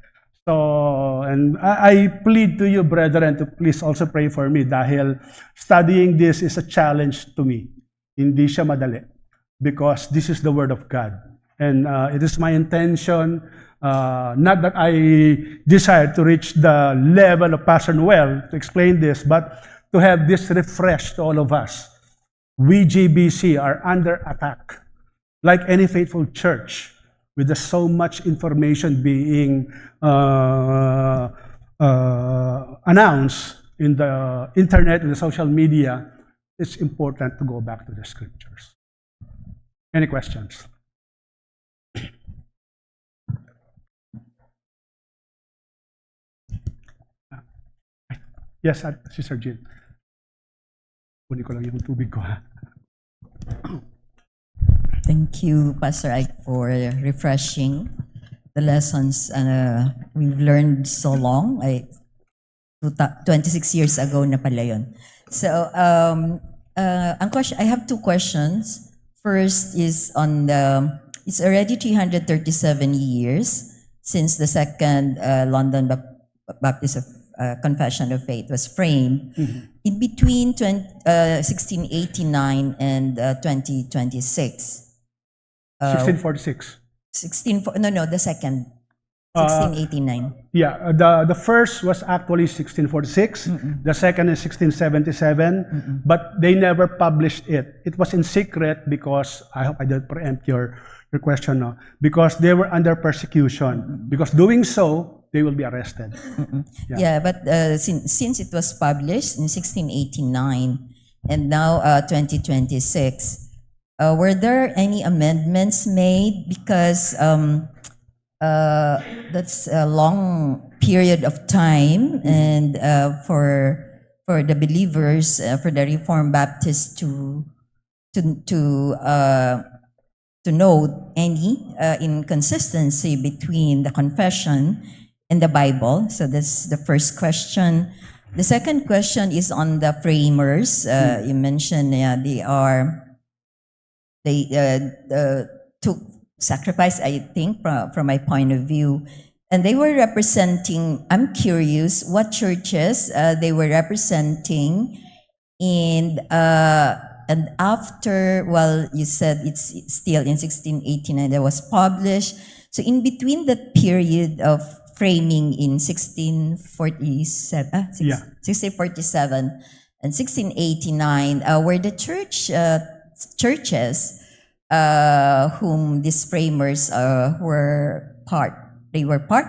So, and I plead to you, brethren, to please also pray for me dahil studying this is a challenge to me. Hindi siya madali because this is the Word of God. And it is my intention, not that I desire to reach the level of Pastor Noel to explain this, but to have this refreshed to all of us. We GBC are under attack, like any faithful church, with so much information being announced in the internet, in the social media. It's important to go back to the scriptures. Any questions? Yes, Sister Jill. Kunin ko lang yung tubig ko, ha? Thank you, Pastor Ike, for refreshing the lessons we've learned so long. 26 years ago na pala yun. So, I have 2 questions. First is on it's already 337 years since the second London Baptist Confession of Faith was framed. Mm-hmm. In between 1689 and 2026. 1646. The second. 1689. Yeah, the first was actually 1646. Mm-mm. The second is 1677. Mm-mm. But they never published it. It was in secret because, I hope I didn't preempt your question, no? Because they were under persecution. Mm-mm. Because doing so, they will be arrested. Yeah, but since it was published in 1689 and now 2026, were there any amendments made? Because that's a long period of time, and for the believers, for the Reformed Baptists to note any inconsistency between the confession and the Bible. So that's the first question. The second question is on the framers. You mentioned they took sacrifice, I think, from my point of view. And they were representing, I'm curious, what churches they were representing. And after, well, you said it's still in 1689 that was published. So in between that period of framing in 1647 and 1689, were the churches whom these framers were part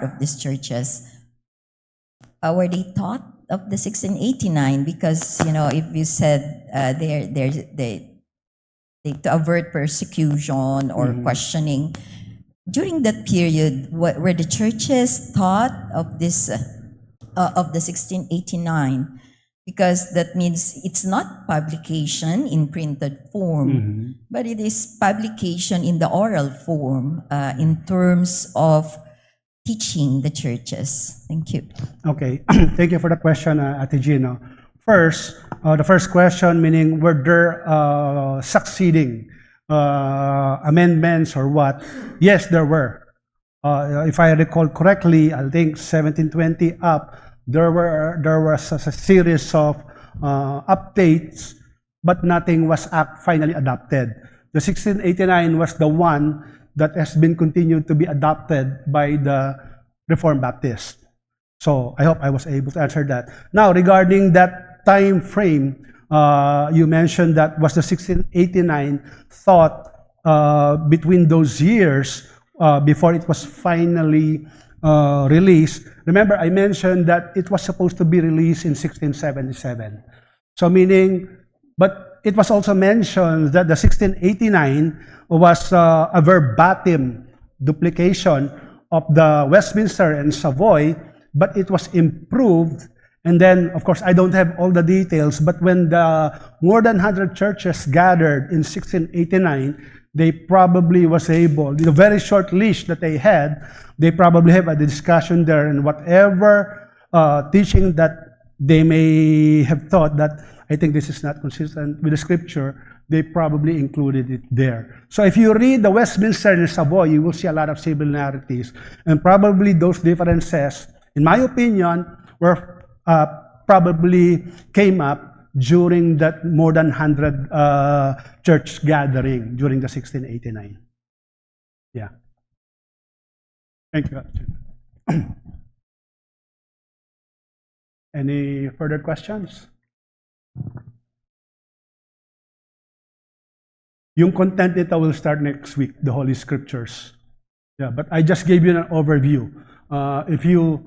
of these churches. Were they taught of the 1689? Because, if you said they to avert persecution or questioning, during that period, were the churches taught of this of the 1689? Because that means it's not publication in printed form, but it is publication in the oral form in terms of teaching the churches. Thank you. Okay, thank you for the question, Ate Gino. First, the first question, meaning were there succeeding amendments or what? Yes, there were. If I recall correctly, I think 1720 up, there was a series of updates, but nothing was finally adopted. The 1689 was the one that has been continued to be adopted by the Reformed Baptists. So I hope I was able to answer that. Now, regarding that time frame, you mentioned that was the 1689 thought between those years before it was finally released. Remember, I mentioned that it was supposed to be released in 1677. So meaning, but it was also mentioned that the 1689 was a verbatim duplication of the Westminster and Savoy, but it was improved. And then, of course, I don't have all the details, but when the more than 100 churches gathered in 1689, they probably was able, the very short leash that they had, they probably have a discussion there, and whatever teaching that they may have thought that, I think this is not consistent with the scripture, they probably included it there. So if you read the Westminster and Savoy, you will see a lot of similarities, and probably those differences, in my opinion, were probably came up during that more than 100 church gathering during the 1689. Yeah. Thank you. Any further questions? Yung content nito will start next week, the Holy Scriptures. Yeah, but I just gave you an overview. If you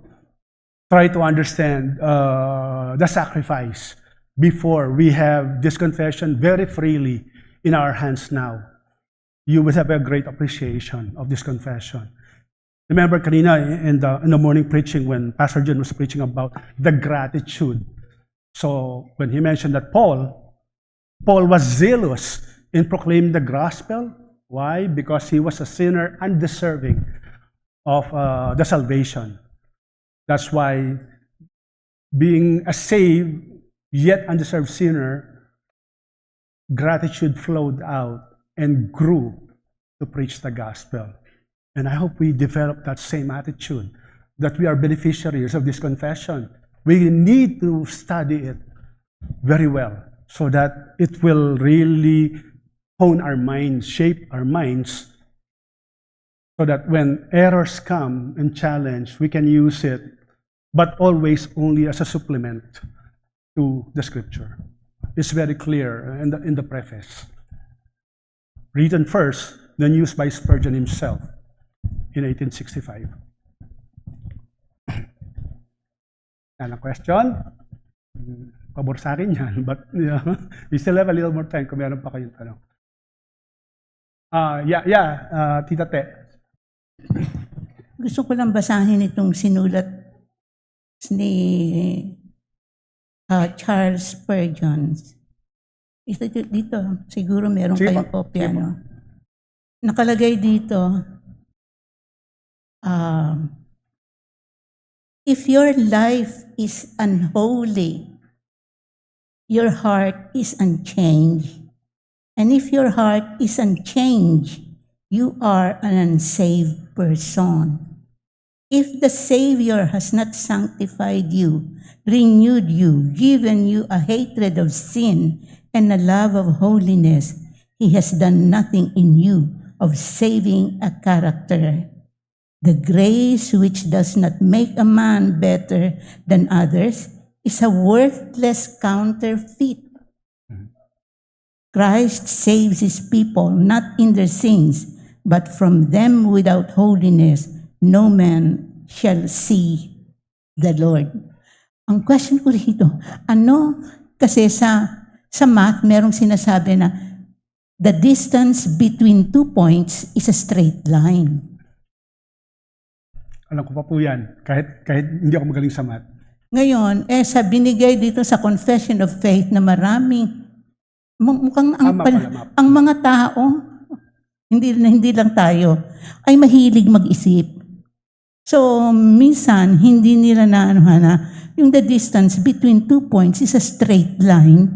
try to understand the sacrifice before we have this confession very freely in our hands now, you will have a great appreciation of this confession. Remember kanina in the morning preaching when Pastor John was preaching about the gratitude. So when he mentioned that Paul was zealous in proclaiming the gospel. Why? Because he was a sinner undeserving of the salvation. That's why being a saved yet undeserved sinner, gratitude flowed out and grew to preach the gospel. And I hope we develop that same attitude, that we are beneficiaries of this confession. We need to study it very well so that it will really hone our minds, shape our minds, so that when errors come and challenge, we can use it, but always only as a supplement to the scripture. It's very clear in the preface. Written first, then used by Spurgeon himself in 1865. Ano question? Pabor sa akin yan, but we still have a little more time kung meron pa kayong tanong. Tita Te. Gusto ko lang basahin itong sinulat ni Charles Spurgeon. Ito dito, siguro meron kayong kopya, no? Nakalagay dito, if your life is unholy, your heart is unchanged. And if your heart is unchanged, you are an unsaved person. If the Savior has not sanctified you, renewed you, given you a hatred of sin and a love of holiness, He has done nothing in you of saving a character. The grace which does not make a man better than others is a worthless counterfeit. Christ saves His people not in their sins, but from them without holiness, no man shall see the Lord. Ang question ko rito, kasi sa math, merong sinasabi na the distance between 2 points is a straight line. Alam ko pa po yan, kahit hindi ako magaling sa math. Ngayon, sa binigay dito sa Confession of Faith na maraming, mukhang ang mga tao, hindi lang tayo, ay mahilig mag-isip. So, minsan, hindi nila na yung the distance between 2 points is a straight line.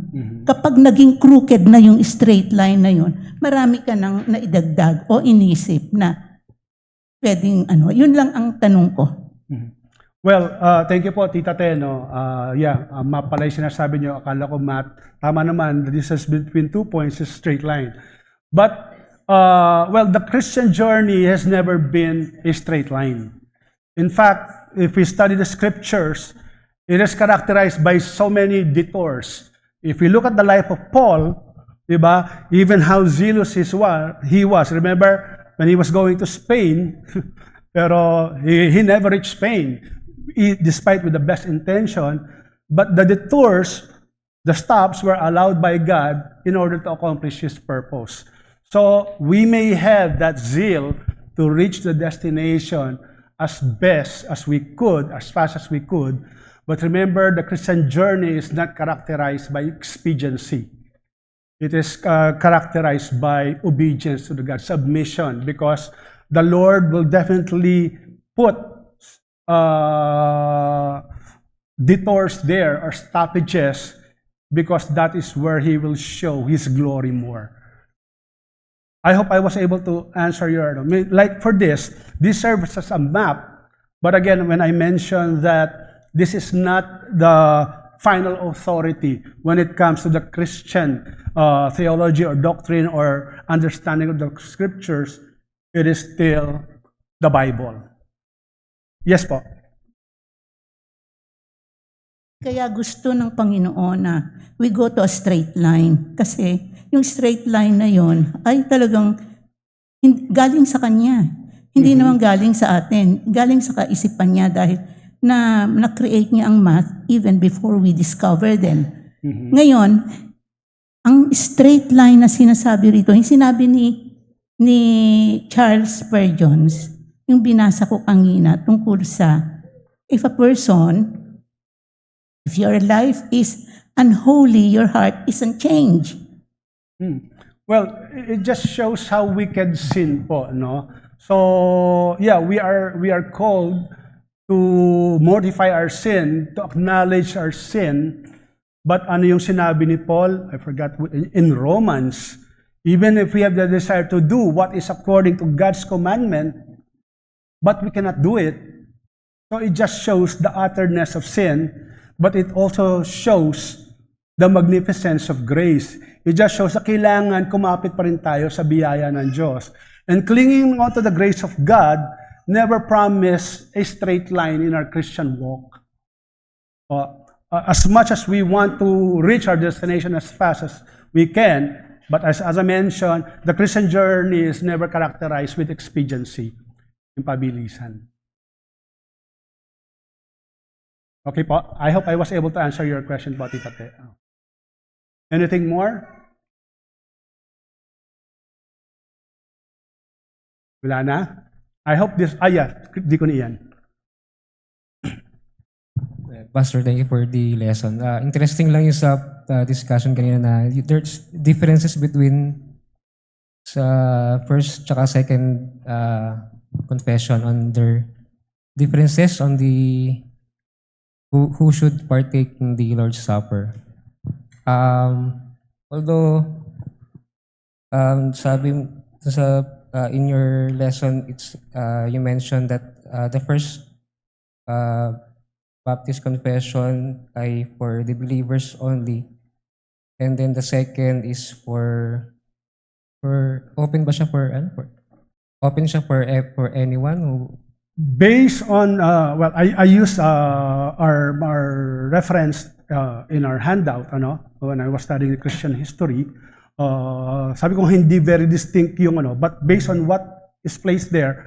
Kapag naging crooked na yung straight line na yun, marami ka nang naidagdag o inisip na pwedeng yun lang ang tanong ko. Well, thank you po, Tita Te. Map pala yung sinasabi nyo. Akala ko math. Tama naman, the distance between 2 points is straight line. But, the Christian journey has never been a straight line. In fact, if we study the scriptures, it is characterized by so many detours. If we look at the life of Paul, diba, even how zealous he was. Remember, when he was going to Spain, Pero he never reached Spain, despite with the best intention. But the detours, the stops were allowed by God in order to accomplish His purpose. So we may have that zeal to reach the destination as best as we could, as fast as we could. But remember, the Christian journey is not characterized by expediency. It is characterized by obedience to the God, submission, because the Lord will definitely put detours there or stoppages, because that is where He will show His glory more. I hope I was able to answer your, like for this serves as a map. But again, when I mentioned that this is not the final authority when it comes to the Christian theology or doctrine or understanding of the scriptures, it is still the Bible. Yes po. Kaya gusto ng Panginoon na we go to a straight line. Kasi yung straight line na yon ay talagang galing sa Kanya. Hindi naman galing sa atin. Galing sa kaisipan niya dahil na-create niya ang math even before we discover them. Ngayon, ang straight line na sinasabi rito, yung sinabi ni Charles Spurgeon, yung binasa ko kanina tungkol sa if a person, if your life is unholy, your heart is unchanged. Well, it just shows how wicked sin po, no? So, yeah, we are called to mortify our sin, to acknowledge our sin. But ano yung sinabi ni Paul? I forgot, in Romans, even if we have the desire to do what is according to God's commandment, but we cannot do it. So it just shows the utterness of sin, but it also shows the magnificence of grace. It just shows na kailangan kumapit pa rin tayo sa biyaya ng Diyos. And clinging on to the grace of God never promise a straight line in our Christian walk. As much as we want to reach our destination as fast as we can, but as I mentioned, the Christian journey is never characterized with expediency, yung pabilisan. Okay po, I hope I was able to answer your question po, Tita Te. Anything more? Wala na? I hope this, di ko niyan. Pastor, thank you for the lesson. Interesting lang yung sa discussion kanina na there's differences between sa first tsaka second confession on their differences on the who should partake in the Lord's Supper. Although sabi sa in your lesson, it's you mentioned that the first Baptist confession ay for the believers only, and then the second is for open ba siya for ano open siya for anyone who. Based on well, I use our reference in our handout, when I was studying Christian history. Sabi ko hindi very distinct yung but based on what is placed there,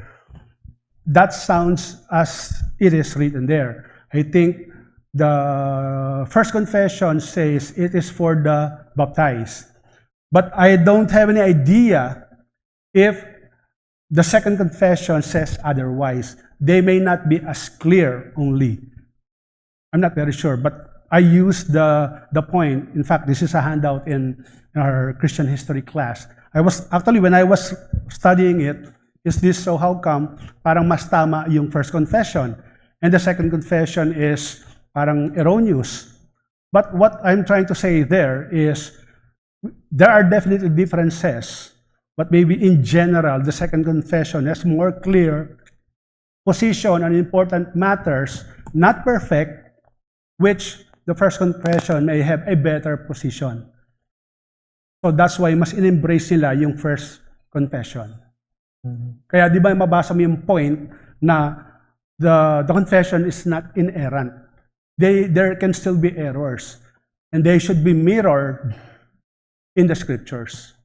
that sounds as it is written there. I think the first confession says it is for the baptized, but I don't have any idea if the second confession says otherwise. They may not be as clear only. I'm not very sure, but I use the point. In fact, this is a handout in our Christian history class. I was actually, when I was studying it, is this so how come parang mas tama yung first confession and the second confession is parang erroneous? But what I'm trying to say there is there are definitely differences, but maybe in general, the second confession has more clear position on important matters, not perfect, which the first confession may have a better position. So that's why mas in-embrace nila yung first confession. Kaya di ba mabasa mo yung point na the confession is not inerrant. There can still be errors, and they should be mirrored in the scriptures.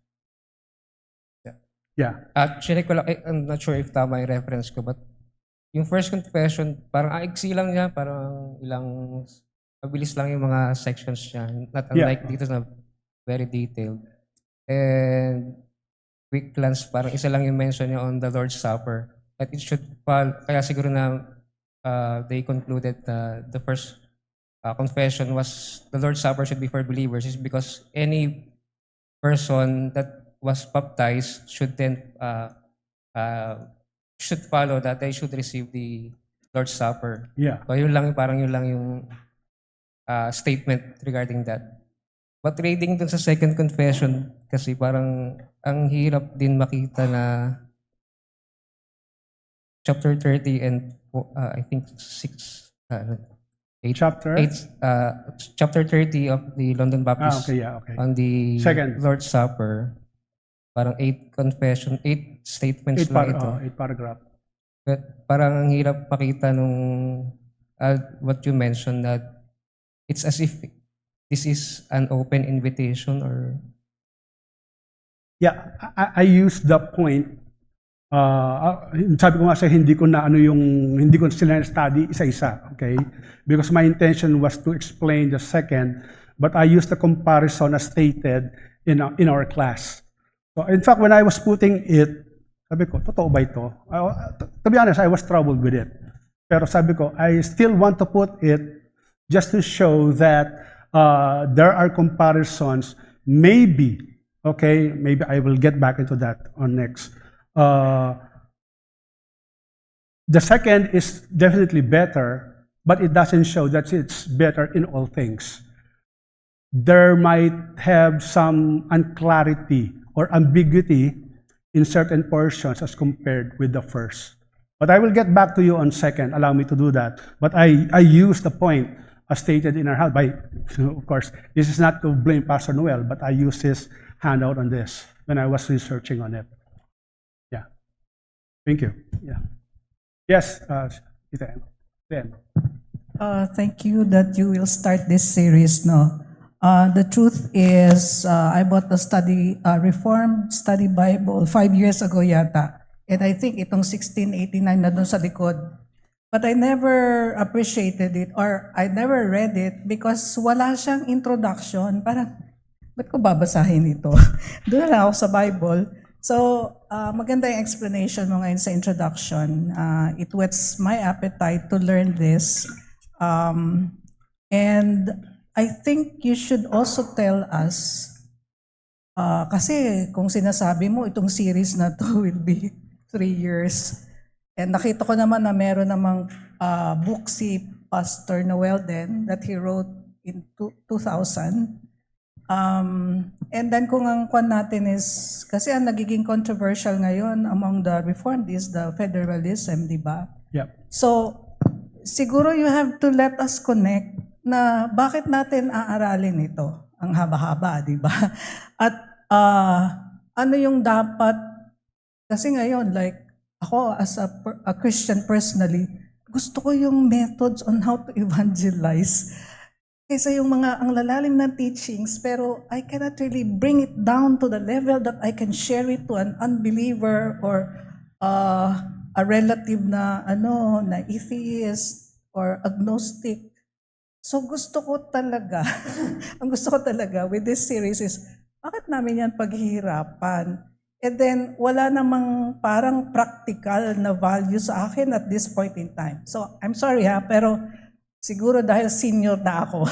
Yeah. Check ko lang, I'm not sure if tama yung reference ko, but yung first confession, parang iksi lang niya, parang mabilis lang yung mga sections niya. Not unlike dito na very detailed. And quick glance, parang isa lang yung mention niya on the Lord's Supper. That it should fall, kaya siguro na they concluded the first confession was the Lord's Supper should be for believers is because any person that was baptized should then should follow that they should receive the Lord's Supper. Yeah. So yun lang yung statement regarding that. But reading dun sa second confession, kasi parang ang hirap din makita na chapter 30 and I think 8, Chapter? chapter 30 of the London Baptist Okay, yeah, okay. on the Second. Lord's Supper. Parang 8 statements lang ito. 8 paragraph. But parang ang hirap pakita nung what you mentioned that it's as if this is an open invitation or Yeah, I used the point. Sabi ko nga sa hindi ko sila na-study isa-isa, okay? Because my intention was to explain the second, but I used the comparison as stated in our class. So in fact, when I was putting it, sabi ko, totoo ba ito? To be honest, I was troubled with it. Pero sabi ko, I still want to put it just to show that there are comparisons, maybe I will get back into that on next. The second is definitely better, but it doesn't show that it's better in all things. There might have some unclarity or ambiguity in certain portions as compared with the first. But I will get back to you on second. Allow me to do that. But I use the point as stated in our house. Of course, this is not to blame Pastor Noel, but I used his handout on this when I was researching on it. Yeah. Thank you. Yeah. Yes, Ita M. Thank you that you will start this series, no? The truth is, I bought the Reformed Study Bible 5 years ago yata. And I think itong 1689 na dun sa likod. But I never appreciated it or I never read it because wala siyang introduction. Parang, ba't ko babasahin ito? Doon na ako sa Bible. So, maganda yung explanation mo ngayon sa introduction. It whets my appetite to learn this. And I think you should also tell us, kasi kung sinasabi mo, itong series na to will be 3 years. And nakita ko naman na meron namang book si Pastor Noel then that he wrote in 2000. And then kung ang kwan natin is, kasi ang nagiging controversial ngayon among the Reformed is the federalism, di ba? Yeah. So, siguro you have to let us connect na bakit natin aaralin ito? Ang haba-haba, di ba? At ano yung dapat, kasi ngayon, like, ako as a Christian personally, gusto ko yung methods on how to evangelize. Kaysa yung ang lalalim na teachings, pero I cannot really bring it down to the level that I can share it to an unbeliever or a relative na atheist or agnostic. So gusto ko talaga, ang gusto ko talaga with this series is, bakit namin yan paghihirapan? And then, wala namang parang practical na value sa akin at this point in time. So, I'm sorry pero siguro dahil senior na ako,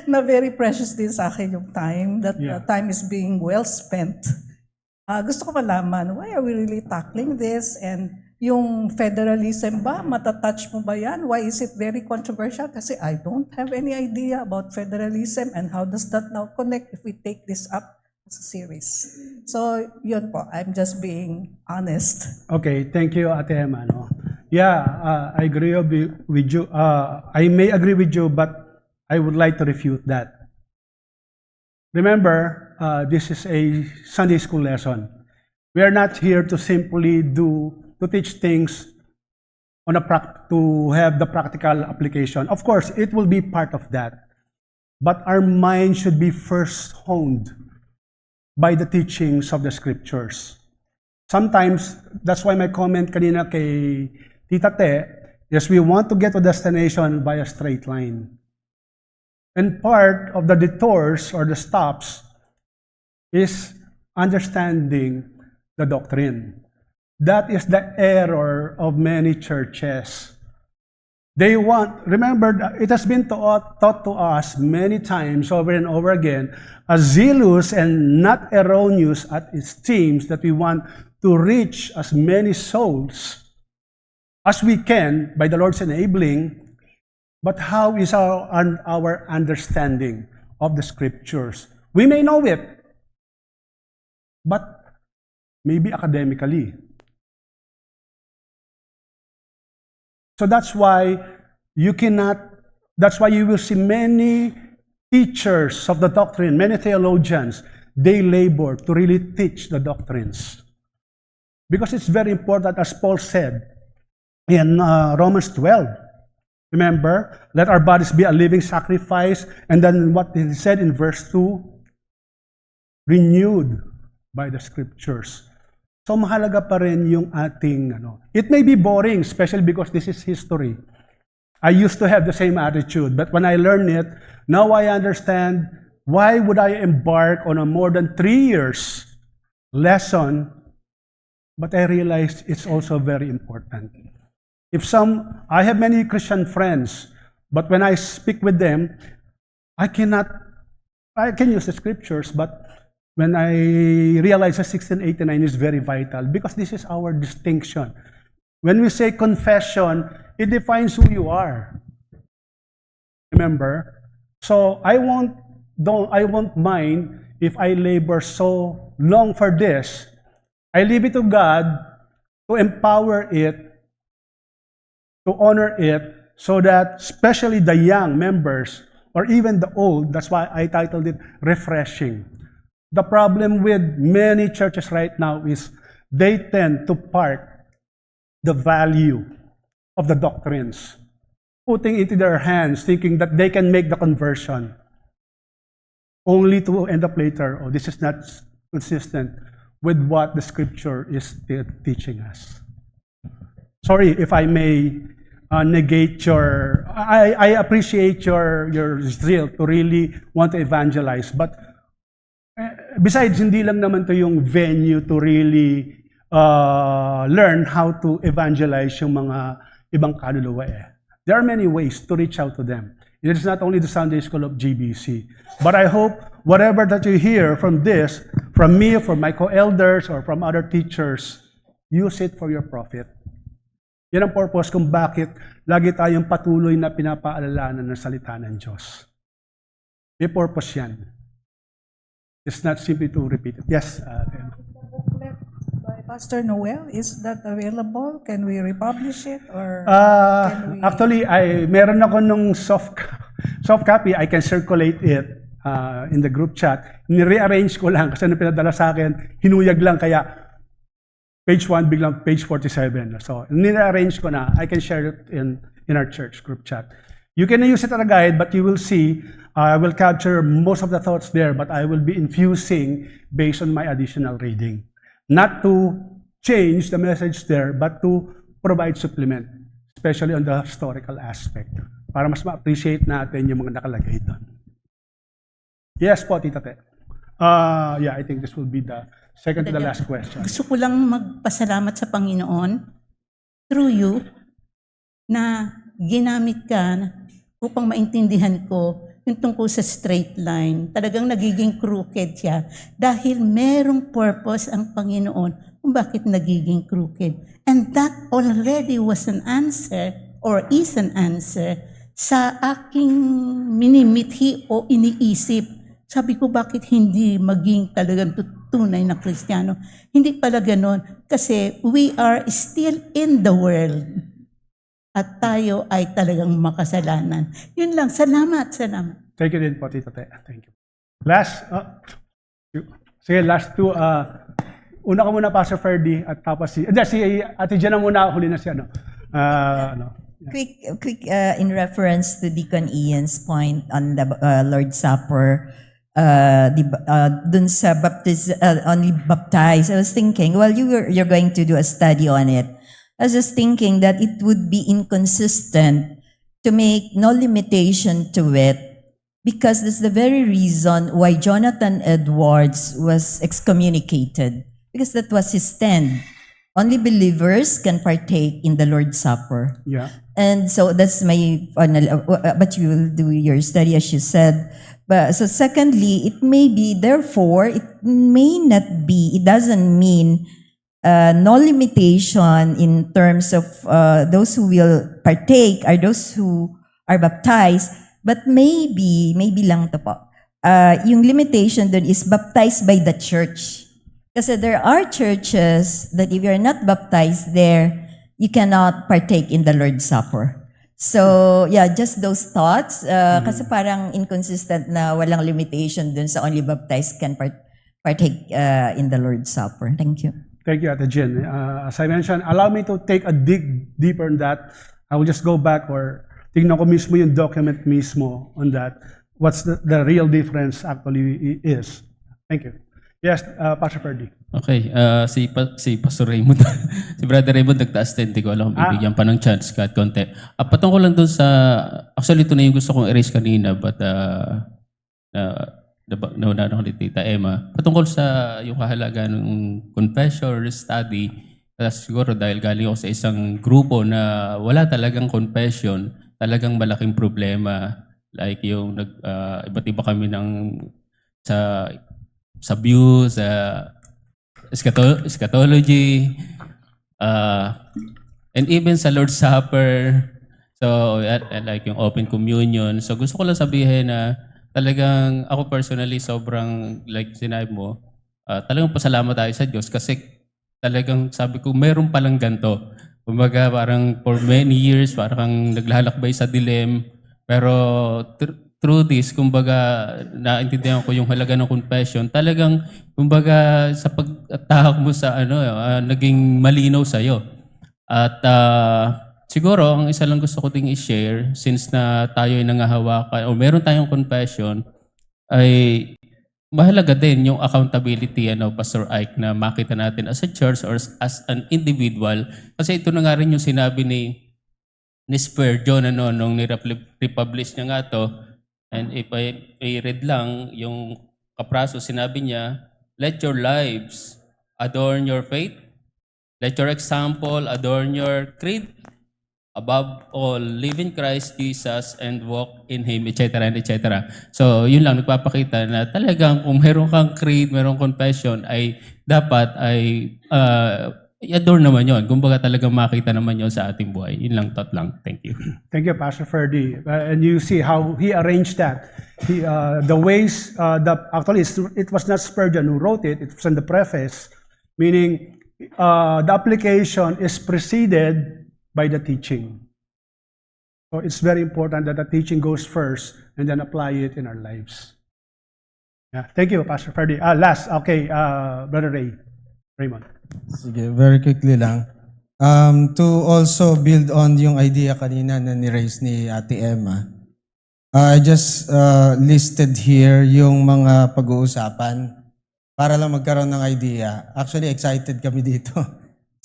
na very precious din sa akin yung time, that time is being well spent. Gusto ko malaman, why are we really tackling this? And yung federalism ba, matatouch mo ba yan? Why is it very controversial? Kasi I don't have any idea about federalism and how does that now connect if we take this up as a series. So, yun po, I'm just being honest. Okay, thank you, Ate Emma. No? Yeah, I agree with you. I may agree with you, but I would like to refute that. Remember, this is a Sunday school lesson. We are not here to simply to teach things to have the practical application. Of course, it will be part of that. But our mind should be first honed by the teachings of the scriptures. Sometimes, that's why my comment kanina kay Tita Te, is we want to get to destination by a straight line. And part of the detours or the stops is understanding the doctrine. That is the error of many churches. They want, remember, it has been taught to us many times over and over again, as zealous and not erroneous at it seems that we want to reach as many souls as we can by the Lord's enabling, but how is our understanding of the scriptures? We may know it, but maybe academically. So that's why you will see many teachers of the doctrine, many theologians, they labor to really teach the doctrines. Because it's very important, as Paul said in Romans 12. Remember, let our bodies be a living sacrifice. And then what he said in verse 2, renewed by the scriptures. So mahalaga pa rin yung ating, it may be boring, especially because this is history. I used to have the same attitude, but when I learned it, now I understand why would I embark on a more than 3 years lesson, but I realized it's also very important. I have many Christian friends, but when I speak with them, I can use the scriptures, but when I realize that 1689 is very vital, because this is our distinction. When we say confession, it defines who you are. Remember? So I won't mind if I labor so long for this. I leave it to God to empower it, to honor it, so that especially the young members, or even the old, that's why I titled it Refreshing. The problem with many churches right now is they tend to park the value of the doctrines, putting it in their hands, thinking that they can make the conversion, only to end up later, this is not consistent with what the scripture is teaching us. Sorry if I may negate I appreciate your zeal to really want to evangelize, but besides, hindi lang naman to yung venue to really learn how to evangelize yung mga ibang kaluluwa There are many ways to reach out to them. It is not only the Sunday School of GBC. But I hope whatever that you hear from this, from me, from my co-elders, or from other teachers, use it for your profit. Yan ang purpose kung bakit lagi tayong patuloy na pinapaalalanan ng salita ng Diyos. May purpose yan. It's not simply to repeat it. Yes. Booklet by Pastor Noel, is that available? Can we republish it or can we... Actually, meron ako nung soft copy. I can circulate it in the group chat. Ni-rearrange ko lang kasi nung pinadala sa akin, hinuyag lang kaya page 1 biglang page 47. So, ni-rearrange ko na. I can share it in our church group chat. You can use it as a guide, but you will see, I will capture most of the thoughts there, but I will be infusing based on my additional reading. Not to change the message there, but to provide supplement, especially on the historical aspect, para mas ma-appreciate natin yung mga nakalagay doon. Yes po, Tita Te. I think this will be the second to the last question. Gusto ko lang magpasalamat sa Panginoon through you na ginamit ka upang maintindihan ko yung tungkol sa straight line. Talagang nagiging crooked siya dahil merong purpose ang Panginoon kung bakit nagiging crooked. And that already was an answer or is an answer sa aking minimithi o iniisip. Sabi ko, bakit hindi maging talagang tunay na Kristiyano? Hindi pala ganon kasi we are still in the world. At tayo ay talagang makasalanan. Yun lang. Salamat. Thank you din po, Tita Te. Thank you. Last two. Una ko muna, Pastor Ferdy, at tapos si Ate Jan muna, huli na siya. Quick in reference to Deacon Ian's point on the Lord's Supper, dun sa only baptized, I was thinking, well, you're going to do a study on it. I was just thinking that it would be inconsistent to make no limitation to it, because that's the very reason why Jonathan Edwards was excommunicated, because that was his stand. Only believers can partake in the Lord's Supper. Yeah. And so that's my final, but you will do your study as you said. But so secondly, it may be, therefore, it may not be, it doesn't mean no limitation in terms of those who will partake are those who are baptized, but maybe lang to po. Yung limitation dun is baptized by the church. Kasi there are churches that if you're not baptized there, you cannot partake in the Lord's Supper. So, yeah, just those thoughts. Kasi parang inconsistent na walang limitation dun sa only baptized can partake in the Lord's Supper. Thank you. Thank you, Ate Jen. As I mentioned, allow me to take a dig deeper on that. I will just go back or tingnan ko mismo yung document mismo on that. What's the real difference actually is. Thank you. Yes, Pastor Ferdy. Okay, si Pastor Raymond, si Brother Raymond nagtaas din, hindi ko alam kung bibigyan pa ng chance kahit konti. Patungkol lang doon sa, actually ito na yung gusto kong erase kanina, but nauna na ulit Tita Emma. Patungkol sa yung kahalagaan ng confession or study, siguro dahil galing ako sa isang grupo na wala talagang confession, talagang malaking problema. Like yung iba't iba kami ng sa view, sa eschatology, and even sa Lord's Supper, so like yung open communion. So gusto ko lang sabihin na talagang ako personally sobrang like sinabi mo, talagang pasalamat tayo sa Diyos kasi talagang sabi ko meron palang ganito. Kumbaga parang for many years parang naglalakbay sa dilim, pero through this, kumbaga, naintindihan ko yung halaga ng confession. Talagang, kumbaga, sa pagtahak mo sa naging malinaw sa'yo. At siguro, ang isa lang gusto ko ding i-share, since na tayo ay nangahawakan, o meron tayong confession, ay mahalaga din yung accountability, Pastor Ike, na makita natin as a church or as an individual. Kasi ito na nga rin yung sinabi ni Spurgeon, nung ni-republish niya nga to. And if I read lang yung kapraso, sinabi niya, let your lives adorn your faith. Let your example adorn your creed. Above all, live in Christ Jesus and walk in Him, etc. and etc. So, yun lang, nagpapakita na talagang kung meron kang creed, meron confession, ay dapat ay i-adorn naman yun. Kumbaga talagang makita naman yun sa ating buhay. Yun lang, thought lang. Thank you. Thank you, Pastor Ferdy. And you see how he arranged that. The ways, actually, it was not Spurgeon who wrote it. It was in the preface, meaning the application is preceded by the teaching. So it's very important that the teaching goes first and then apply it in our lives. Yeah. Thank you, Pastor Ferdy. Last, okay, Brother Raymond. Sige, very quickly lang. To also build on yung idea kanina na ni-raise ni Ate Emma, I just listed here yung mga pag-uusapan para lang magkaroon ng idea. Actually, excited kami dito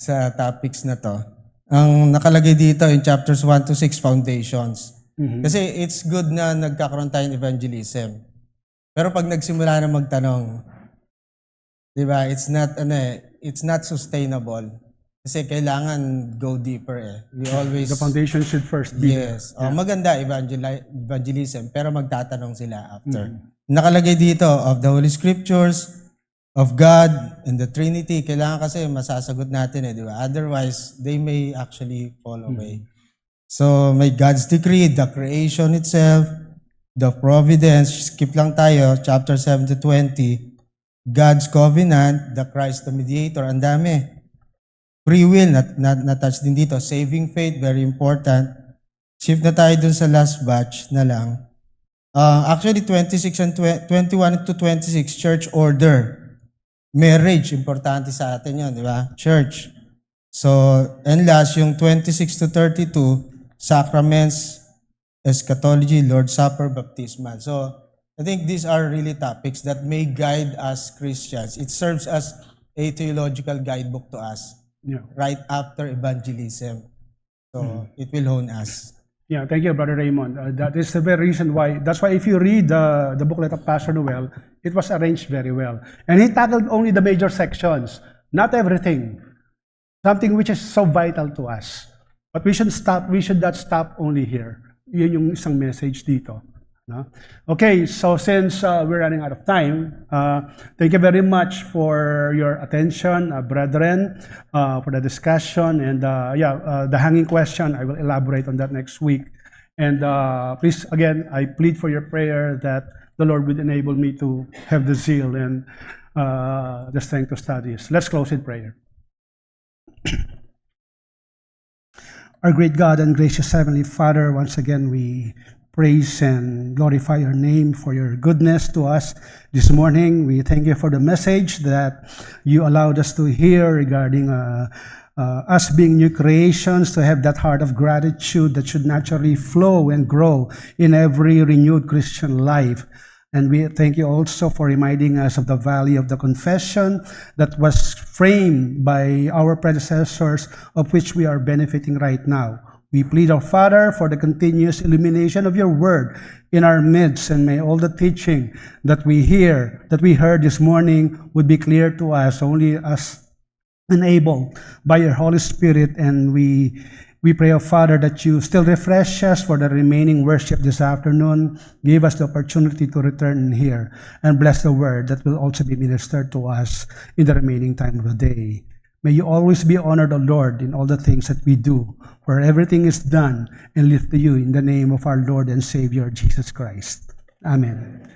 sa topics na to. Ang nakalagay dito in chapters 1 to 6, foundations. Kasi it's good na nagkakaroon tayo ng evangelism. Pero pag nagsimula na magtanong, di ba, it's not sustainable. Kasi kailangan go deeper eh. We always... The foundation should first be. Yes. Maganda evangelism, pero magtatanong sila after. Nakalagay dito, of the Holy Scriptures, of God, and the Trinity. Kailangan kasi masasagot natin eh, di ba? Otherwise, they may actually fall away. So, may God's decree, the creation itself, the providence, skip lang tayo, chapter 7 to 20, God's covenant, the Christ the mediator, ang dami. Free will, na-touch din dito. Saving faith, very important. Shift na tayo dun sa last batch na lang. Actually, 26 and 21 to 26, church order. Marriage, importante sa atin yun, di ba? Church. So, and last, yung 26 to 32, sacraments, eschatology, Lord's Supper, baptismal. So, I think these are really topics that may guide us Christians. It serves as a theological guidebook to us. Yeah. right after evangelism. So it will hone us. Yeah, thank you, Brother Raymond. That is the very reason why. That's why if you read the booklet of Pastor Noel, it was arranged very well. And he tackled only the major sections, not everything. Something which is so vital to us. But we should not stop only here. Yun yung isang message dito. No? Okay, so since we're running out of time, thank you very much for your attention, brethren, for the discussion. And the hanging question, I will elaborate on that next week. And please, again, I plead for your prayer that the Lord would enable me to have the zeal and the strength to study this. Let's close in prayer. Our great God and gracious Heavenly Father, once again we praise and glorify your name for your goodness to us this morning. We thank you for the message that you allowed us to hear regarding us being new creations, to have that heart of gratitude that should naturally flow and grow in every renewed Christian life. And we thank you also for reminding us of the value of the confession that was framed by our predecessors, of which we are benefiting right now. We plead, our Father, for the continuous illumination of your word in our midst, and may all the teaching that we heard this morning would be clear to us, only as enabled by your Holy Spirit. And we pray, O Father, that you still refresh us for the remaining worship this afternoon. Give us the opportunity to return here and bless the word that will also be ministered to us in the remaining time of the day. May you always be honored, O Lord, in all the things that we do, for everything is done and lift to you in the name of our Lord and Savior, Jesus Christ. Amen.